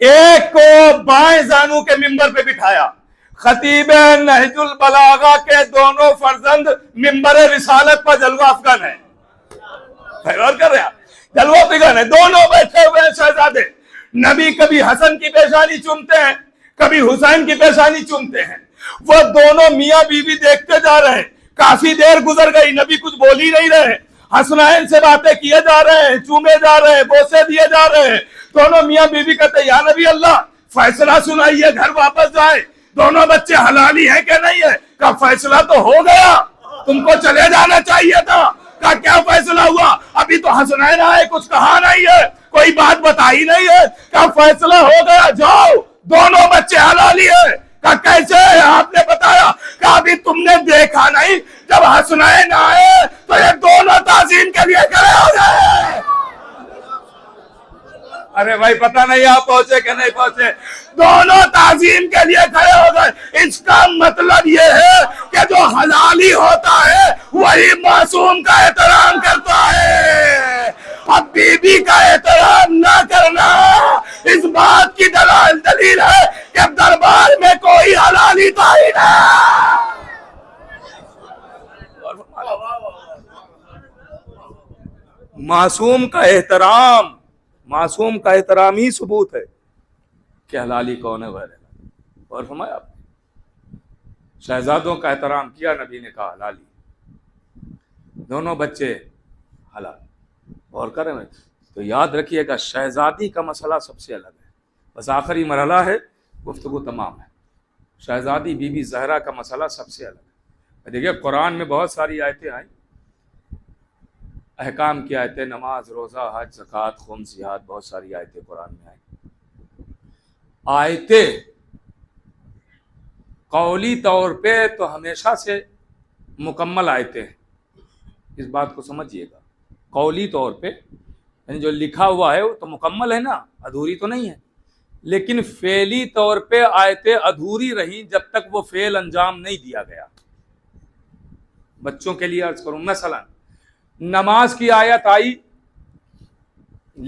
ایک کو بائیں زانو کے ممبر پہ بٹھایا. خطیب نہج البلاغہ کے دونوں فرزند ممبر رسالت پر جلوہ افغان ہیں. غور کر رہے ہیں؟ جلوہ افغان ہے، دونوں بیٹھے ہوئے ہیں شہزادے. نبی کبھی حسن کی پیشانی چومتے ہیں، کبھی حسین کی پیشانی چومتے ہیں. وہ دونوں میاں بیوی دیکھتے جا رہے ہیں. کافی دیر گزر گئی، نبی کچھ بول ہی نہیں رہے. حسنین سے باتیں کیے جا رہے ہیں، چومے جا رہے ہیں، بوسے دیے جا رہے ہیں. دونوں میاں بیوی کہتے ہیں یا نبی اللہ فیصلہ سنائیے، گھر واپس جائے. دونوں بچے حلالی ہیں کہ نہیں ہے؟ کہا فیصلہ تو ہو گیا، تم کو چلے جانا چاہیے تھا. کہا کیا فیصلہ ہوا؟ ابھی تو حسنین آئے، کچھ کہا نہیں ہے، کوئی بات بتائی نہیں ہے. کہا فیصلہ ہو گیا، جاؤ، دونوں بچے حلالی ہیں. کہا کیسے؟ آپ نے بتایا. کہا ابھی تم نے دیکھا نہیں، جب حسنین آئے تو یہ دونوں تعظیم کے لیے کھڑے ہو گئے. ارے بھائی پتہ نہیں آپ پہنچے کہ نہیں پہنچے، دونوں تعظیم کے لیے کھڑے ہو گئے. اس کا مطلب یہ ہے کہ جو حلالی ہوتا ہے وہی معصوم کا احترام کرتا ہے. اب بی بی کا احترام نہ کرنا اس بات کی دلیل ہے کہ دربار میں کوئی حلالی تھا ہی نہ. معصوم کا احترام، معصوم کا احترام ہی ثبوت ہے کہ حلالی کون ہے غیر. اور فرمایا آپ شہزادوں کا احترام کیا، نبی نے کہا حلالی، دونوں بچے حلال. اور کریں تو یاد رکھیے گا شہزادی کا مسئلہ سب سے الگ ہے. بس آخری مرحلہ ہے، گفتگو تمام ہے. شہزادی بی بی زہرا کا مسئلہ سب سے الگ ہے. دیکھیے قرآن میں بہت ساری آیتیں آئیں، احکام کی آیتیں، نماز، روزہ، حج، زکوٰۃ، خمس، جہاد، بہت ساری آیتیں قرآن میں آئیں. آیتیں قولی طور پہ تو ہمیشہ سے مکمل آیتیں ہیں، اس بات کو سمجھیے گا. قولی طور پہ یعنی جو لکھا ہوا ہے وہ تو مکمل ہے نا، ادھوری تو نہیں ہے. لیکن فعلی طور پہ آیتیں ادھوری رہیں جب تک وہ فعل انجام نہیں دیا گیا. بچوں کے لیے عرض کروں، مثلا نماز کی آیت آئی،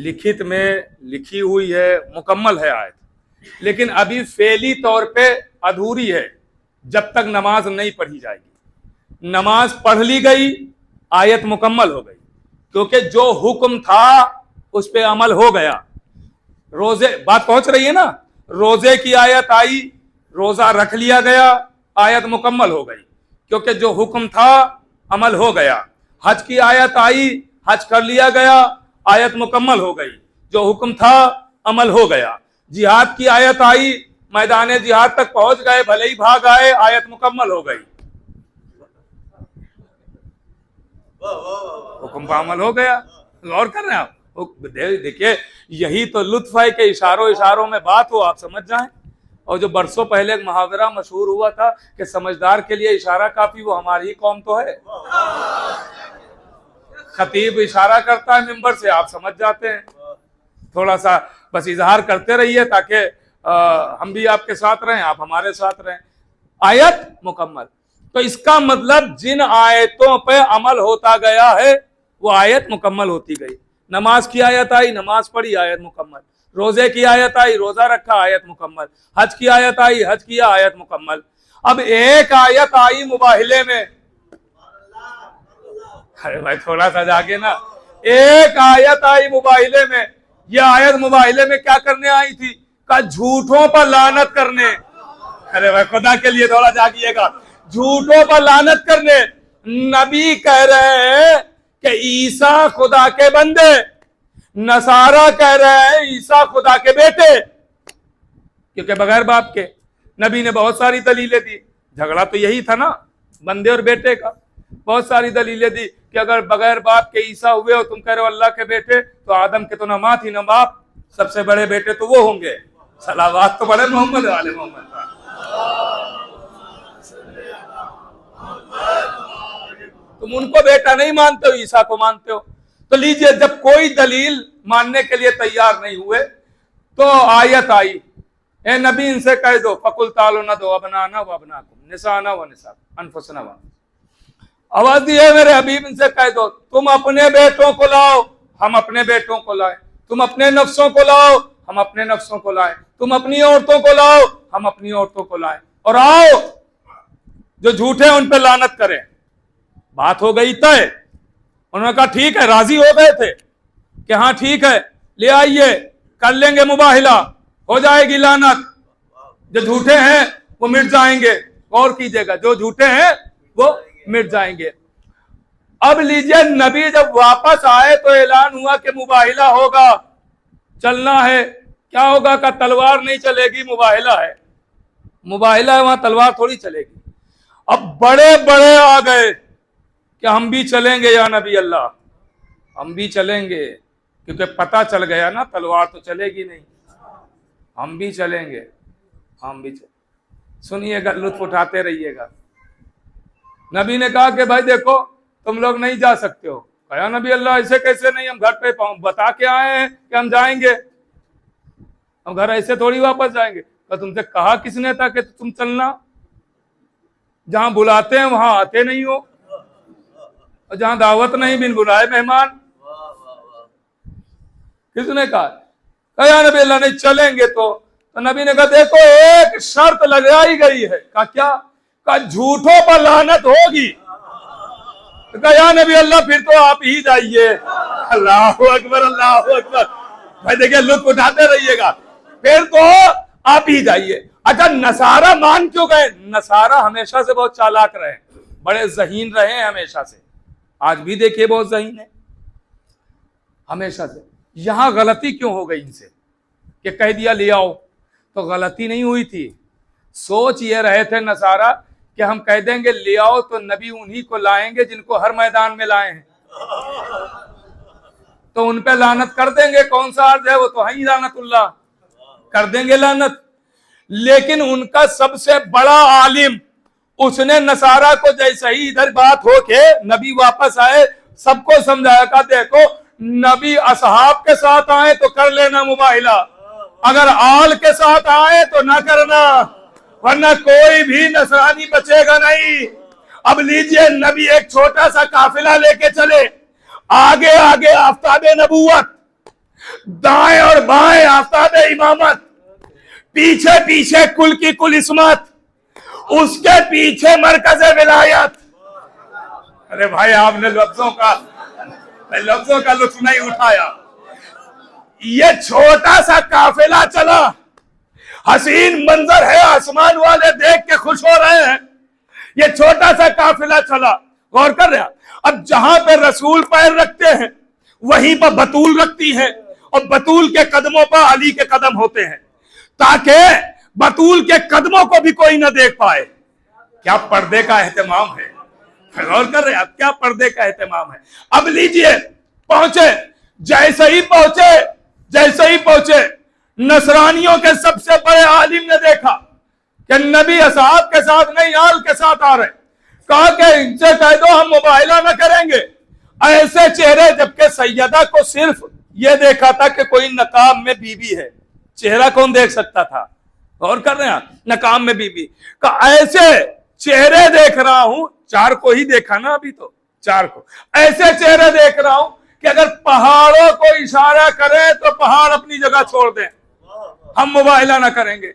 لکھت میں لکھی ہوئی ہے، مکمل ہے آیت، لیکن ابھی فعلی طور پہ ادھوری ہے جب تک نماز نہیں پڑھی جائے گی. نماز پڑھ لی گئی، آیت مکمل ہو گئی، کیونکہ جو حکم تھا اس پہ عمل ہو گیا. روزے، بات پہنچ رہی ہے نا، روزے کی آیت آئی، روزہ رکھ لیا گیا، آیت مکمل ہو گئی کیونکہ جو حکم تھا عمل ہو گیا. حج کی آیت آئی، حج کر لیا گیا، آیت مکمل ہو گئی، جو حکم تھا عمل ہو گیا. جہاد کی آیت آئی، میدان جہاد تک پہنچ گئے، بھلے ہی بھاگ آئے، آیت مکمل ہو گئی، حکم کا عمل ہو گیا. غور کر رہے ہیں آپ؟ دیکھیے یہی تو لطف ہے کہ اشاروں میں بات ہو، آپ سمجھ جائیں. اور جو برسوں پہلے ایک محاورہ مشہور ہوا تھا کہ سمجھدار کے لیے اشارہ کافی، وہ ہماری ہی قوم تو ہے. خطیب اشارہ کرتا ہے ممبر سے، آپ سمجھ جاتے ہیں. تھوڑا سا بس اظہار کرتے رہیے تاکہ ہم بھی آپ کے ساتھ رہیں، آپ ہمارے ساتھ رہیں. آیت مکمل. تو اس کا مطلب جن آیتوں پہ عمل ہوتا گیا ہے وہ آیت مکمل ہوتی گئی. نماز کی آیت آئی، نماز پڑھی، آیت مکمل. روزے کی آیت آئی، روزہ رکھا، آیت مکمل. حج کی آیت آئی، حج کیا، آیت مکمل. اب ایک آیت آئی مباہلے میں، ارے بھائی تھوڑا سا جاگے نا. ایک آیت آئی مباہلے میں، یہ آیت مباہلے میں کیا کرنے آئی تھی؟ کہ جھوٹوں پر لعنت کرنے. ارے بھائی خدا کے لیے تھوڑا جاگیے گا. جھوٹوں پر لعنت کرنے. نبی کہہ رہے ہیں کہ عیسیٰ خدا کے بندے، نصارہ کہہ رہے ہیں عیسیٰ خدا کے بیٹے، کیونکہ بغیر باپ کے. نبی نے بہت ساری دلیلیں دی. جھگڑا تو یہی تھا نا، بندے اور بیٹے کا. بہت ساری دلیلیں دی کہ اگر بغیر باپ کے عیسیٰ ہوئے اور تم کہہ رہے ہو اللہ کے بیٹے، تو آدم کے تو نہ ماں تھی نہ باپ، سب سے بڑے بیٹے تو وہ ہوں گے. صلوات تو بڑے محمد والے محمد. تم ان کو بیٹا نہیں مانتے ہو، عیسیٰ کو مانتے ہو. تو لیجئے جب کوئی دلیل ماننے کے لیے تیار نہیں ہوئے تو آیت آئی، اے نبی ان سے کہہ دو فَقُلْ تَعَالَوْا نَدْعُوا أَبْنَاءَنَا وَأَبْنَاءَكُمْ نِسَاءَنَا وَنِسَاءَكُمْ أَنفُسَنَا وَأَنفُسَكُمْ. آواز دی ہے میرے حبیب ان سے کہہ دو تم اپنے بیٹوں کو لاؤ، ہم اپنے بیٹوں کو لائیں. تم اپنے نفسوں کو لاؤ، ہم اپنے نفسوں کو لائیں, تم اپنی عورتوں کو لاؤ, ہم اپنی عورتوں کو لائیں, اور آؤ جو جھوٹے ہیں ان پہ لعنت کریں. بات ہو گئی طے. انہوں نے کہا ٹھیک ہے, راضی ہو گئے تھے کہ ہاں ٹھیک ہے, لے آئیے, کر لیں گے مباہلہ, ہو جائے گی لعنت. جو جھوٹے ہیں وہ مٹ جائیں گے. غور کیجئے گا, جو جھوٹے ہیں وہ مٹ جائیں گے. اب لیجئے, نبی جب واپس آئے تو اعلان ہوا کہ مباہلہ ہوگا, چلنا ہے. کیا ہوگا کہ تلوار نہیں چلے گی, مباہلہ ہے. مباہلہ ہے, وہاں تلوار تھوڑی چلے گی. اب بڑے بڑے آ گئے کہ ہم بھی چلیں گے یا نبی اللہ, ہم بھی چلیں گے, کیونکہ پتہ چل گیا نا تلوار تو چلے گی نہیں, ہم بھی چلیں گے, ہم بھی سنیے گا, لطف اٹھاتے رہیے گا. نبی نے کہا کہ بھائی دیکھو تم لوگ نہیں جا سکتے ہو. کہا نبی اللہ ایسے کیسے نہیں, ہم گھر پہ بتا کے آئے ہیں کہ ہم جائیں گے, ہم گھر ایسے تھوڑی واپس جائیں گے. کہ تم سے کہا کس نے تھا کہ تم چلنا, جہاں بلاتے ہیں وہاں آتے نہیں ہو, اور جہاں دعوت نہیں بن بلائے مہمان. کس نے کہا؟ کہا نبی اللہ نہیں چلیں گے. تو نبی نے کہا دیکھو ایک شرط لگائی گئی ہے. کہا کیا؟ کہا جھوٹوں پر لعنت ہوگی. کہا یا نبی اللہ پھر تو آپ ہی جائیے. اللہ اکبر, اللہ اکبر. بھائی دیکھیں لطف اٹھاتے رہیے گا, پھر تو آپ ہی جائیے. اچھا نصارہ مان کیوں گئے؟ نصارہ ہمیشہ سے بہت چالاک رہے, بڑے ذہین رہے ہیں ہمیشہ سے, آج بھی دیکھیے بہت ذہین ہے ہمیشہ سے. یہاں غلطی کیوں ہو گئی ان سے کہ کہہ دیا لے آؤ؟ تو غلطی نہیں ہوئی تھی, سوچ یہ رہے تھے نصارہ کہ ہم کہہ دیں گے لے آؤ تو نبی انہی کو لائیں گے جن کو ہر میدان میں لائے ہیں, تو ان پہ لعنت کر دیں گے. کون سا عرض ہے, وہ تو ہیں لعنت اللہ, کر دیں گے لعنت. لیکن ان کا سب سے بڑا عالم, اس نے نصارہ کو جیسے ہی ادھر بات ہو کے نبی واپس آئے سب کو سمجھایا, کہا دیکھو نبی اصحاب کے ساتھ آئے تو کر لینا مباہلہ, اگر آل کے ساتھ آئے تو نہ کرنا, ورنہ کوئی بھی نصرانی بچے گا نہیں. اب لیجئے نبی ایک چھوٹا سا قافلہ لے کے چلے, آگے آگے آفتاب نبوت, دائیں اور بائیں آفتاب امامت, پیچھے پیچھے کل کی کل عصمت, اس کے پیچھے مرکز ولایت. ارے بھائی آپ نے لفظوں کا لطف نہیں اٹھایا. یہ چھوٹا سا قافلہ چلا, حسین منظر ہے, آسمان والے دیکھ کے خوش ہو رہے ہیں. یہ چھوٹا سا قافلہ چلا, غور کر رہا. اب جہاں پہ رسول پیر رکھتے ہیں وہیں پہ بطول رکھتی ہے, اور بطول کے قدموں پہ علی کے قدم ہوتے ہیں, تاکہ بطول کے قدموں کو بھی کوئی نہ دیکھ پائے. کیا پردے کا اہتمام ہے, غور کر رہے ہیں آپ, کیا پردے کا اہتمام ہے. اب لیجئے پہنچے, جیسے ہی پہنچے نصرانیوں کے سب سے بڑے عالم نے دیکھا کہ نبی اصحاب کے ساتھ نہیں آل کے ساتھ آ رہے. کہا کہ ان سے کہہ دو ہم مباہلہ نہ کریں گے. ایسے چہرے, جبکہ سیدہ کو صرف یہ دیکھا تھا کہ کوئی نقاب میں بی بی ہے, چہرہ کون دیکھ سکتا تھا, غور کر رہے ہیں, نقاب میں بی بی. کہا ایسے چہرے دیکھ رہا ہوں, چار کو ہی دیکھا نا ابھی, تو چار کو ایسے چہرے دیکھ رہا ہوں کہ اگر پہاڑوں کو اشارہ کریں تو پہاڑ اپنی جگہ چھوڑ دیں, ہم مباہلہ نہ کریں گے,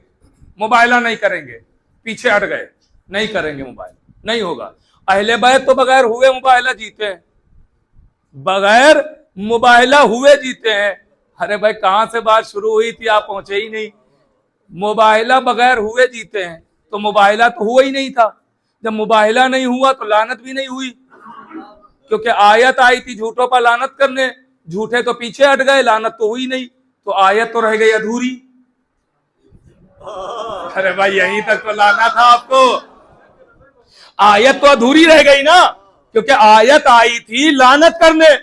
مباہلہ نہیں کریں گے. پیچھے ہٹ گئے, نہیں کریں گے مباہلہ, نہیں ہوگا. اہل بیت تو بغیر ہوئے مباہلہ جیتے ہیں, بغیر مباہلہ ہوئے جیتے ہیں. ارے بھائی کہاں سے بات شروع ہوئی تھی, آپ پہنچے ہی نہیں. مباہلہ بغیر ہوئے جیتے ہیں, تو مباہلہ تو ہوا ہی نہیں تھا. جب مباہلہ نہیں ہوا تو لعنت بھی نہیں ہوئی, کیونکہ آیت آئی تھی جھوٹوں پر لعنت کرنے, جھوٹے تو پیچھے ہٹ گئے, لعنت تو ہوئی نہیں, تو آیت تو رہ گئی ادھوری. ارے بھائی یہیں تک تو لانا تھا آپ کو, آیت تو ادھوری رہ گئی نا, کیونکہ آیت آئی تھی لعنت کرنے,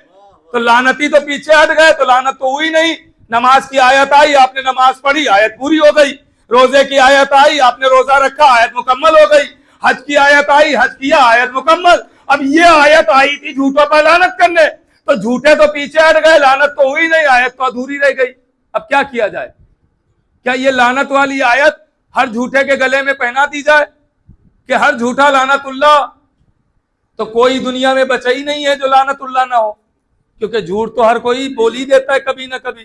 تو لعنتی تو پیچھے ہٹ گئے, تو لعنت تو ہوئی نہیں. نماز کی آیت آئی, آپ نے نماز پڑھی, آیت پوری ہو گئی. روزے کی آیت آئی, آپ نے روزہ رکھا, آیت مکمل ہو گئی. حج کی آیت آئی, حج کیا, آیت مکمل. اب یہ آیت آئی تھی جھوٹوں پر لعنت کرنے, تو جھوٹے تو پیچھے ہٹ گئے, لعنت تو ہوئی نہیں, آیت تو ادھوری رہ گئی. اب کیا کیا جائے؟ کیا یہ لعنت والی آیت ہر جھوٹے کے گلے میں پہنا دی جائے کہ ہر جھوٹا لعنت اللہ؟ تو کوئی دنیا میں بچا ہی نہیں ہے جو لعنت اللہ نہ ہو, کیونکہ جھوٹ تو ہر کوئی بول ہی دیتا ہے کبھی نہ کبھی.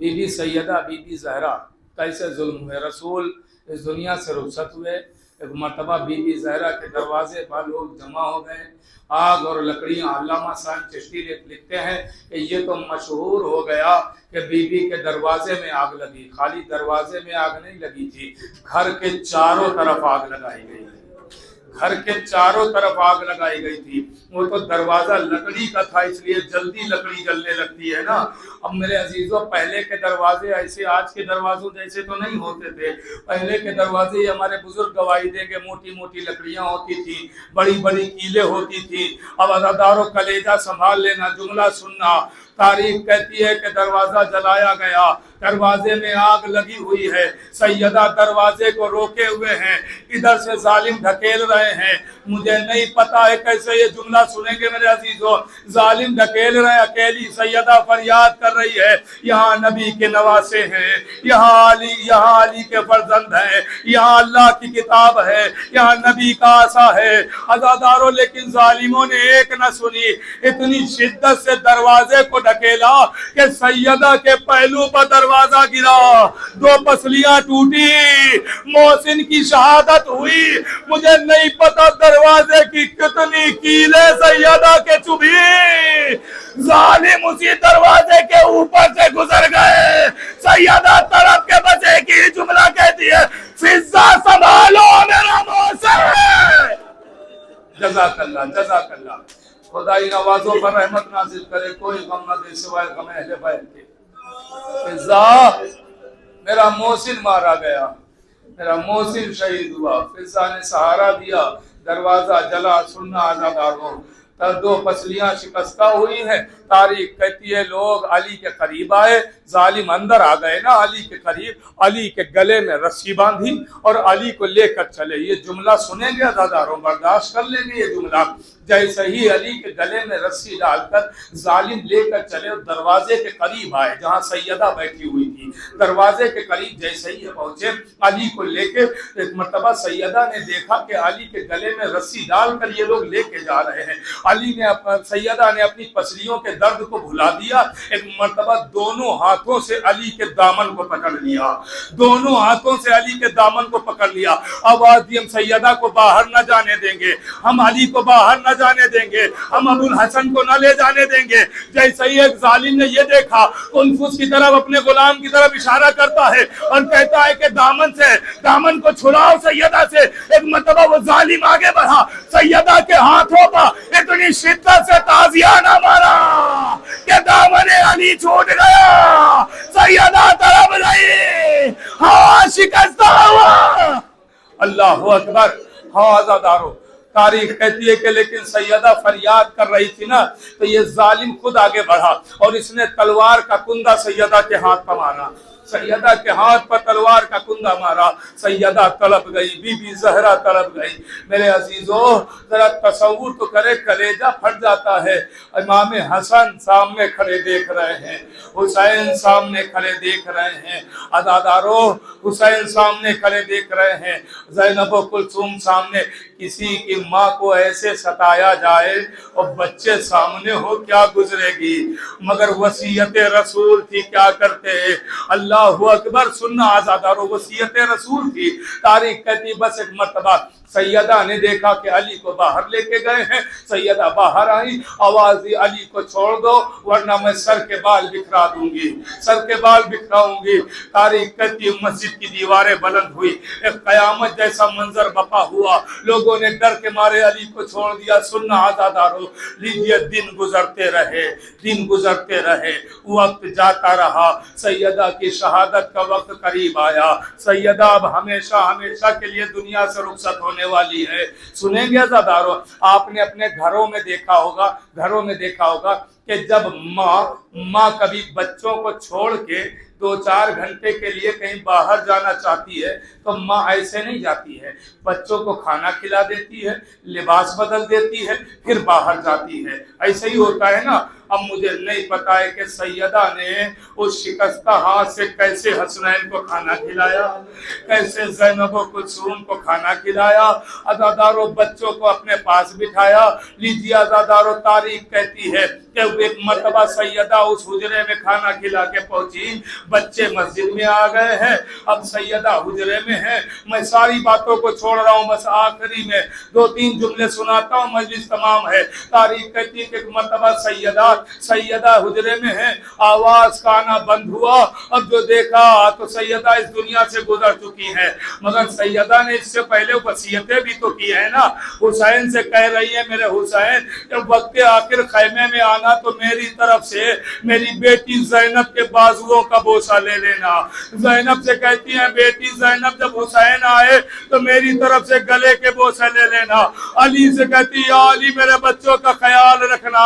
بی بی سیدہ بی بی زہرا کیسے ظلم ہوئے. رسول اس دنیا سے رخصت ہوئے. ایک مرتبہ بی بی زہرا کے دروازے پر لوگ جمع ہو گئے. آگ اور لکڑیاں. علامہ صاحب چشتی لکھتے ہیں کہ یہ تو مشہور ہو گیا کہ بی بی کے دروازے میں آگ لگی. خالی دروازے میں آگ نہیں لگی تھی، گھر کے چاروں طرف آگ لگائی گئی. گھر کے چاروں طرف آگ لگائی گئی تھی. وہ تو دروازہ لکڑی کا تھا اس لیے جلدی لکڑی جلنے لگتی ہے نا. اب میرے عزیزوں پہلے کے دروازے ایسے آج کے دروازوں جیسے تو نہیں ہوتے تھے. پہلے کے دروازے ہمارے بزرگ گواہی دیں گے موٹی موٹی لکڑیاں ہوتی تھی، بڑی بڑی کیلیں ہوتی تھی. اب عزادارو کلیجہ سنبھال لینا، جملہ سننا. تاریخ کہتی ہے کہ دروازہ جلایا گیا، دروازے میں آگ لگی ہوئی ہے. سیدہ دروازے کو روکے ہوئے ہیں، ادھر سے ظالم دھکیل رہے ہیں. مجھے نہیں پتا ہے کیسے یہ جملہ سنیں گے میرے عزیزوں. ظالم دھکیل رہے ہیں، اکیلی سیدہ فریاد کر رہی ہے یہاں نبی کے نواسے ہیں، یہاں علی کے فرزند ہیں، یہاں اللہ کی کتاب ہے، یہاں نبی کا عصا ہے. عزاداروں لیکن ظالموں نے ایک نہ سنی. اتنی شدت سے دروازے کو ڈھکیلا کہ سیدہ کے پہلو پر دروازہ گرا، دو پسلیاں ٹوٹی، محسن کی شہادت ہوئی. مجھے نہیں پتا دروازے کی کتنی کیلیں سیدہ کے چبھی. ظالم اسی دروازے کے اوپر سے گزر گئے. سیدہ طرف کے بس ایک ہی جملہ کہتی ہے فضا سنبھالو میرا محسن. جزاک اللہ جزاک اللہ. خدائی نوازوں پر رحمت نازل کرے، کوئی غم نہ دے سوائے غم اہل بیت کے. فضا میرا محسن مارا گیا، میرا محسن شہید ہوا. فضا نے سہارا دیا، دروازہ جلا. سننا عزاداروں، دو پسلیاں شکستہ ہوئی ہیں. تاریخ کہتی ہے لوگ علی کے قریب آئے، ظالم اندر آ گئے نا علی کے قریب. علی کے گلے میں رسی باندھی اور علی کو لے کر چلے. یہ جملہ سنیں گے عزاداروں، برداشت کر لیں گے یہ جملہ. جیسے ہی علی کے گلے میں رسی ڈال کر ظالم لے کر چلے اور دروازے کے قریب آئے جہاں سیدہ بیٹھی ہوئی تھی. دروازے کے قریب جیسے ہی پہنچے علی کو لے کے، ایک مرتبہ سیدہ نے دیکھا کہ علی کے گلے میں رسی ڈال کر یہ لوگ لے کے جا رہے ہیں. علی نے سیدہ نے اپنی پسلیوں کے درد کو بھلا دیا. ایک مرتبہ دونوں ہاتھوں سے علی کے دامن کو پکڑ لیا، دونوں ہاتھوں سے علی کے دامن کو پکڑ لیا. آواز دی ہم سیدہ کو باہر نہ جانے دیں گے، ہم علی کو باہر نہ جانے دیں گے، ہم ابو الحسن کو نہ لے جانے دیں گے. جیسے ہی ایک ظالم نے یہ دیکھا انفس کی طرف، اپنے غلام کی طرف اشارہ کرتا ہے اور کہتا ہے کہ دامن کو چھڑاؤ سیدہ سے. ایک مرتبہ وہ ظالم آگے بڑھا، سیدہ کے ہاتھوں پر اتنی شدت سے تعزیانہ مارا کہ دامن علی چھوٹ گیا. سیدہ طرف گئی، ہاں شکستہ ہوا. اللہ اکبر. ہاں عزادارو تاریخ کہتی ہے کہ لیکن سیدہ فریاد کر رہی تھی نا تو یہ ظالم خود آگے بڑھا اور اس نے تلوار کا کندہ سیدہ کے ہاتھ پر مارا. سیدہ کے ہاتھ پر تلوار کا کندہ مارا. سیدہ تڑپ گئی، بی بی زہرا تڑپ گئی. میرے عزیزو ذرا تصور تو کرے، کلیجہ پھٹ جاتا ہے. امام حسن سامنے کھڑے دیکھ رہے ہیں، حسین سامنے کھڑے دیکھ رہے ہیں. عزادارو حسین سامنے کھڑے دیکھ رہے ہیں، زینب و کلثوم سامنے. کسی کی ماں کو ایسے ستایا جائے اور بچے سامنے ہو کیا گزرے گی، مگر وصیت رسول تھی کیا کرتے. اللہ اکبر. سننا عزادارو وصیت رسول تھی. تاریخ کہتی بس ایک مرتبہ سیدہ نے دیکھا کہ علی کو باہر لے کے گئے ہیں. سیدہ باہر آئی، آواز دی علی کو چھوڑ دو ورنہ میں سر کے بال بکھرا دوں گی، سر کے بال بکھراؤں گی. تاریخ کہتی مسجد کی دیواریں بلند ہوئی، ایک قیامت جیسا منظر بپا ہوا. لوگوں نے ڈر کے مارے علی کو چھوڑ دیا. سننا عزادارو لیجیے دن گزرتے رہے، دن گزرتے رہے، وقت جاتا رہا. سیدہ کی شہادت کا وقت قریب آیا. سیدہ اب ہمیشہ ہمیشہ کے لیے دنیا سے رخصت ہونے والی ہے. سنیں گے عزادارو، آپ نے اپنے گھروں میں دیکھا ہوگا کہ جب ماں کبھی بچوں کو چھوڑ کے 2-4 گھنٹے کے لیے کہیں باہر جانا چاہتی ہے تو ماں ایسے نہیں جاتی ہے، بچوں کو کھانا کھلا دیتی ہے، لباس بدل دیتی ہے، پھر باہر جاتی ہے. ایسے ہی ہوتا ہے نا. اب مجھے نہیں پتا ہے کہ سیدہ نے اس شکستہ ہاتھ سے کیسے حسنین کو کھانا کھلایا، کیسے زینب و کلثوم کو کھانا کھلایا. عزادارو بچوں کو اپنے پاس بٹھایا. لیجیے عزادارو تاریخ کہتی ہے کہ ایک مرتبہ سیدہ اس حجرے میں کھانا کھلا کے پہنچی, بچے مسجد میں آ گئے ہیں, اب سیدہ حجرے میں ہے, میں ساری باتوں کو چھوڑ رہا ہوں, بس آخری میں 2-3 جملے سناتا ہوں, مجلس تمام ہے. تاریخ کہتی ہے کہ ایک مرتبہ سیدہ حجرے میں ہے, آواز کا آنا بند ہوا, اب جو دیکھا تو سیدہ اس دنیا سے گزر چکی ہے, مگر سیدہ نے اس سے پہلے وصیتیں بھی تو کی ہے نا. حسین سے کہہ رہی ہے میرے حسین جب وقت آخر خیمے میں آنا تو میری طرف سے میری بیٹی زینب کے بازوؤں کا بوسہ لے لینا. زینب سے کہتی ہے بیٹی زینب جب حسین آئے تو میری طرف سے گلے کے بوسے لے لینا. علی سے کہتی ہے علی میرے بچوں کا خیال رکھنا,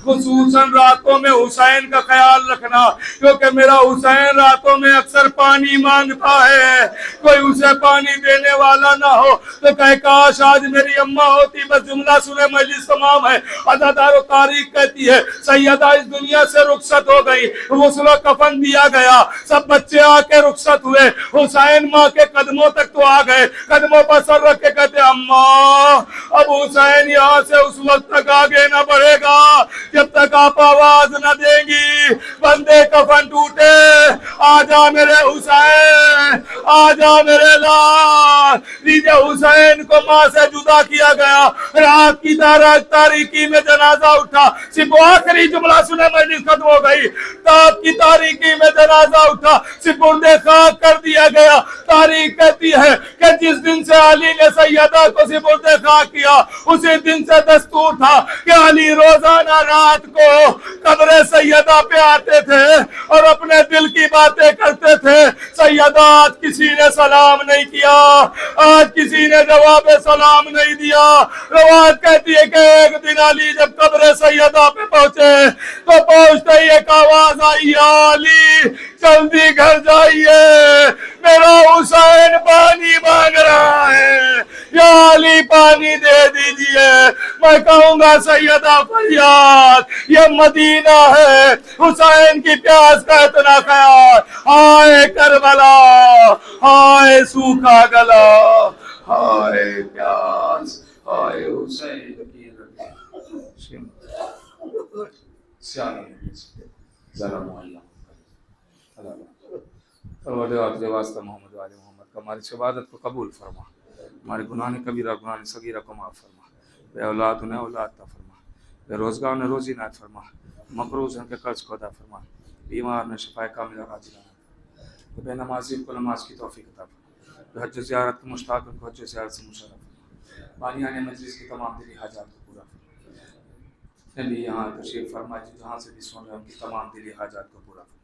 خصوصاً راتوں میں حسین کا خیال رکھنا, کیونکہ میرا حسین راتوں میں اکثر پانی مانگتا ہے, کوئی اسے پانی دینے والا نہ ہو تو کہ کاش آج میری اماں ہوتی. بس جملہ سنے, مجلس تمام ہے. عزادار و تاریخ کہتی ہے سیدہ اس دنیا سے رخصت ہو گئی, غسل و کفن دیا گیا, سب بچے آ کے رخصت ہوئے, حسین ماں کے قدموں تک تو آ گئے, قدموں پر سر رکھ کے کہتے اماں اب حسین یہاں سے اس وقت تک آگے نہ بڑھے گا جب تک آپ آواز نہ دیں گی. بندے کفن ٹوٹے, آجا میرے حسین, آجا میرے لال. لیجے حسین کو ماں سے جدا کیا گیا, رات کی تاریکی میں جنازہ اٹھا. صرف آخری جملہ سنے, مجلس ختم ہو گئی. رات کی تاریکی میں جنازہ اٹھا, سپرد خاک کر دیا گیا. تاریخ کہتی ہے کہ جس دن سے علی نے سیدہ کو سپرد خاک کیا اسی دن سے دستور تھا کہ علی روزانہ رات کو قبر سیدہ پہ آتے تھے اور اپنے دل کی باتیں کرتے تھے. سیدہ آج کسی نے سلام نہیں کیا, آج کسی نے جواب سلام نہیں دیا. روایت کہتی ہے کہ ایک دن علی جب قبر سیدہ پہ پہنچے تو پہنچتے ہی ایک آواز آئی, علی جلدی گھر جائیے, میرا حسین پانی مانگ رہا ہے, یا علی پانی دے دیجئے. میں کہوں گا سیدہ فریاد, یہ مدینہ ہے, حسین کی پیاس کا اتنا خیال. ہائے کربلا, ہائے سوکھا گلا, ہائے پیاس, ہائے حسین کی پروردگار کے واسطہ محمد و آل محمد کا ہماری عبادت کو قبول فرما, ہمارے گناہ کبیرہ گناہ صغیرہ کو معاف فرما, بے اولاد انہیں اولاد عطا فرما, بے روزگار انہیں روزی عنایت فرما, مقروض ان کے قرض کو ادا فرما, بیمار میں شفا کاملہ عاجلہ, بے نمازی کو نماز کی توفیق عطا فرما, بے حج و زیارت کے مشتاق کو حج و زیارت سے مشرف فرما, بانیان مجلس کی تمام دلی حاجات کو پورا فرما. نبی یہاں تشریف فرما جہاں سے بھی سن رہے ہیں ان کی تمام دلی حاجات کو پورا فرما,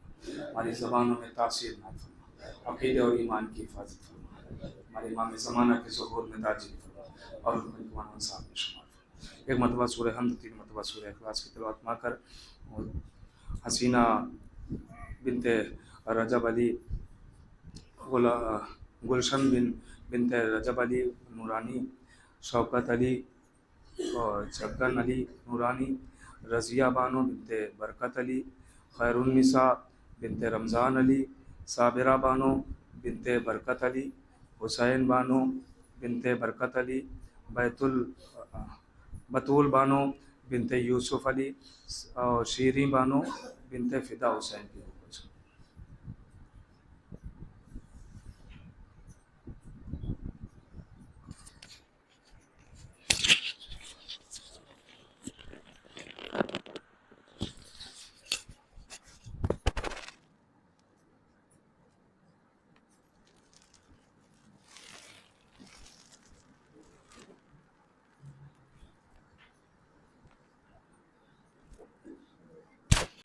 ہماری زبانوں میں تاثیر نہ فرما, عقیدے اور ایمان کی حفاظت فرما, ہمارے امام زمانہ کے ظہور میں داخل فرما اور ان کو اقوام انصار میں شمار فرما. ایک مرتبہ سورہ حمد, 3 مرتبہ سورہ اخلاص کی تلاوت ماں کر حسینہ بنت رجب علی, گلشن بنت رجب علی نورانی, شوکت علی اور جگن علی نورانی, رضیہ بانو بنت برکت علی, خیر النساء بنت رمضان علی, صابرہ بانو بنت برکت علی, حسین بانو بنت برکت علی, بطول بانو بنت یوسف علی اور شیریں بانو بنت فدا حسین کی.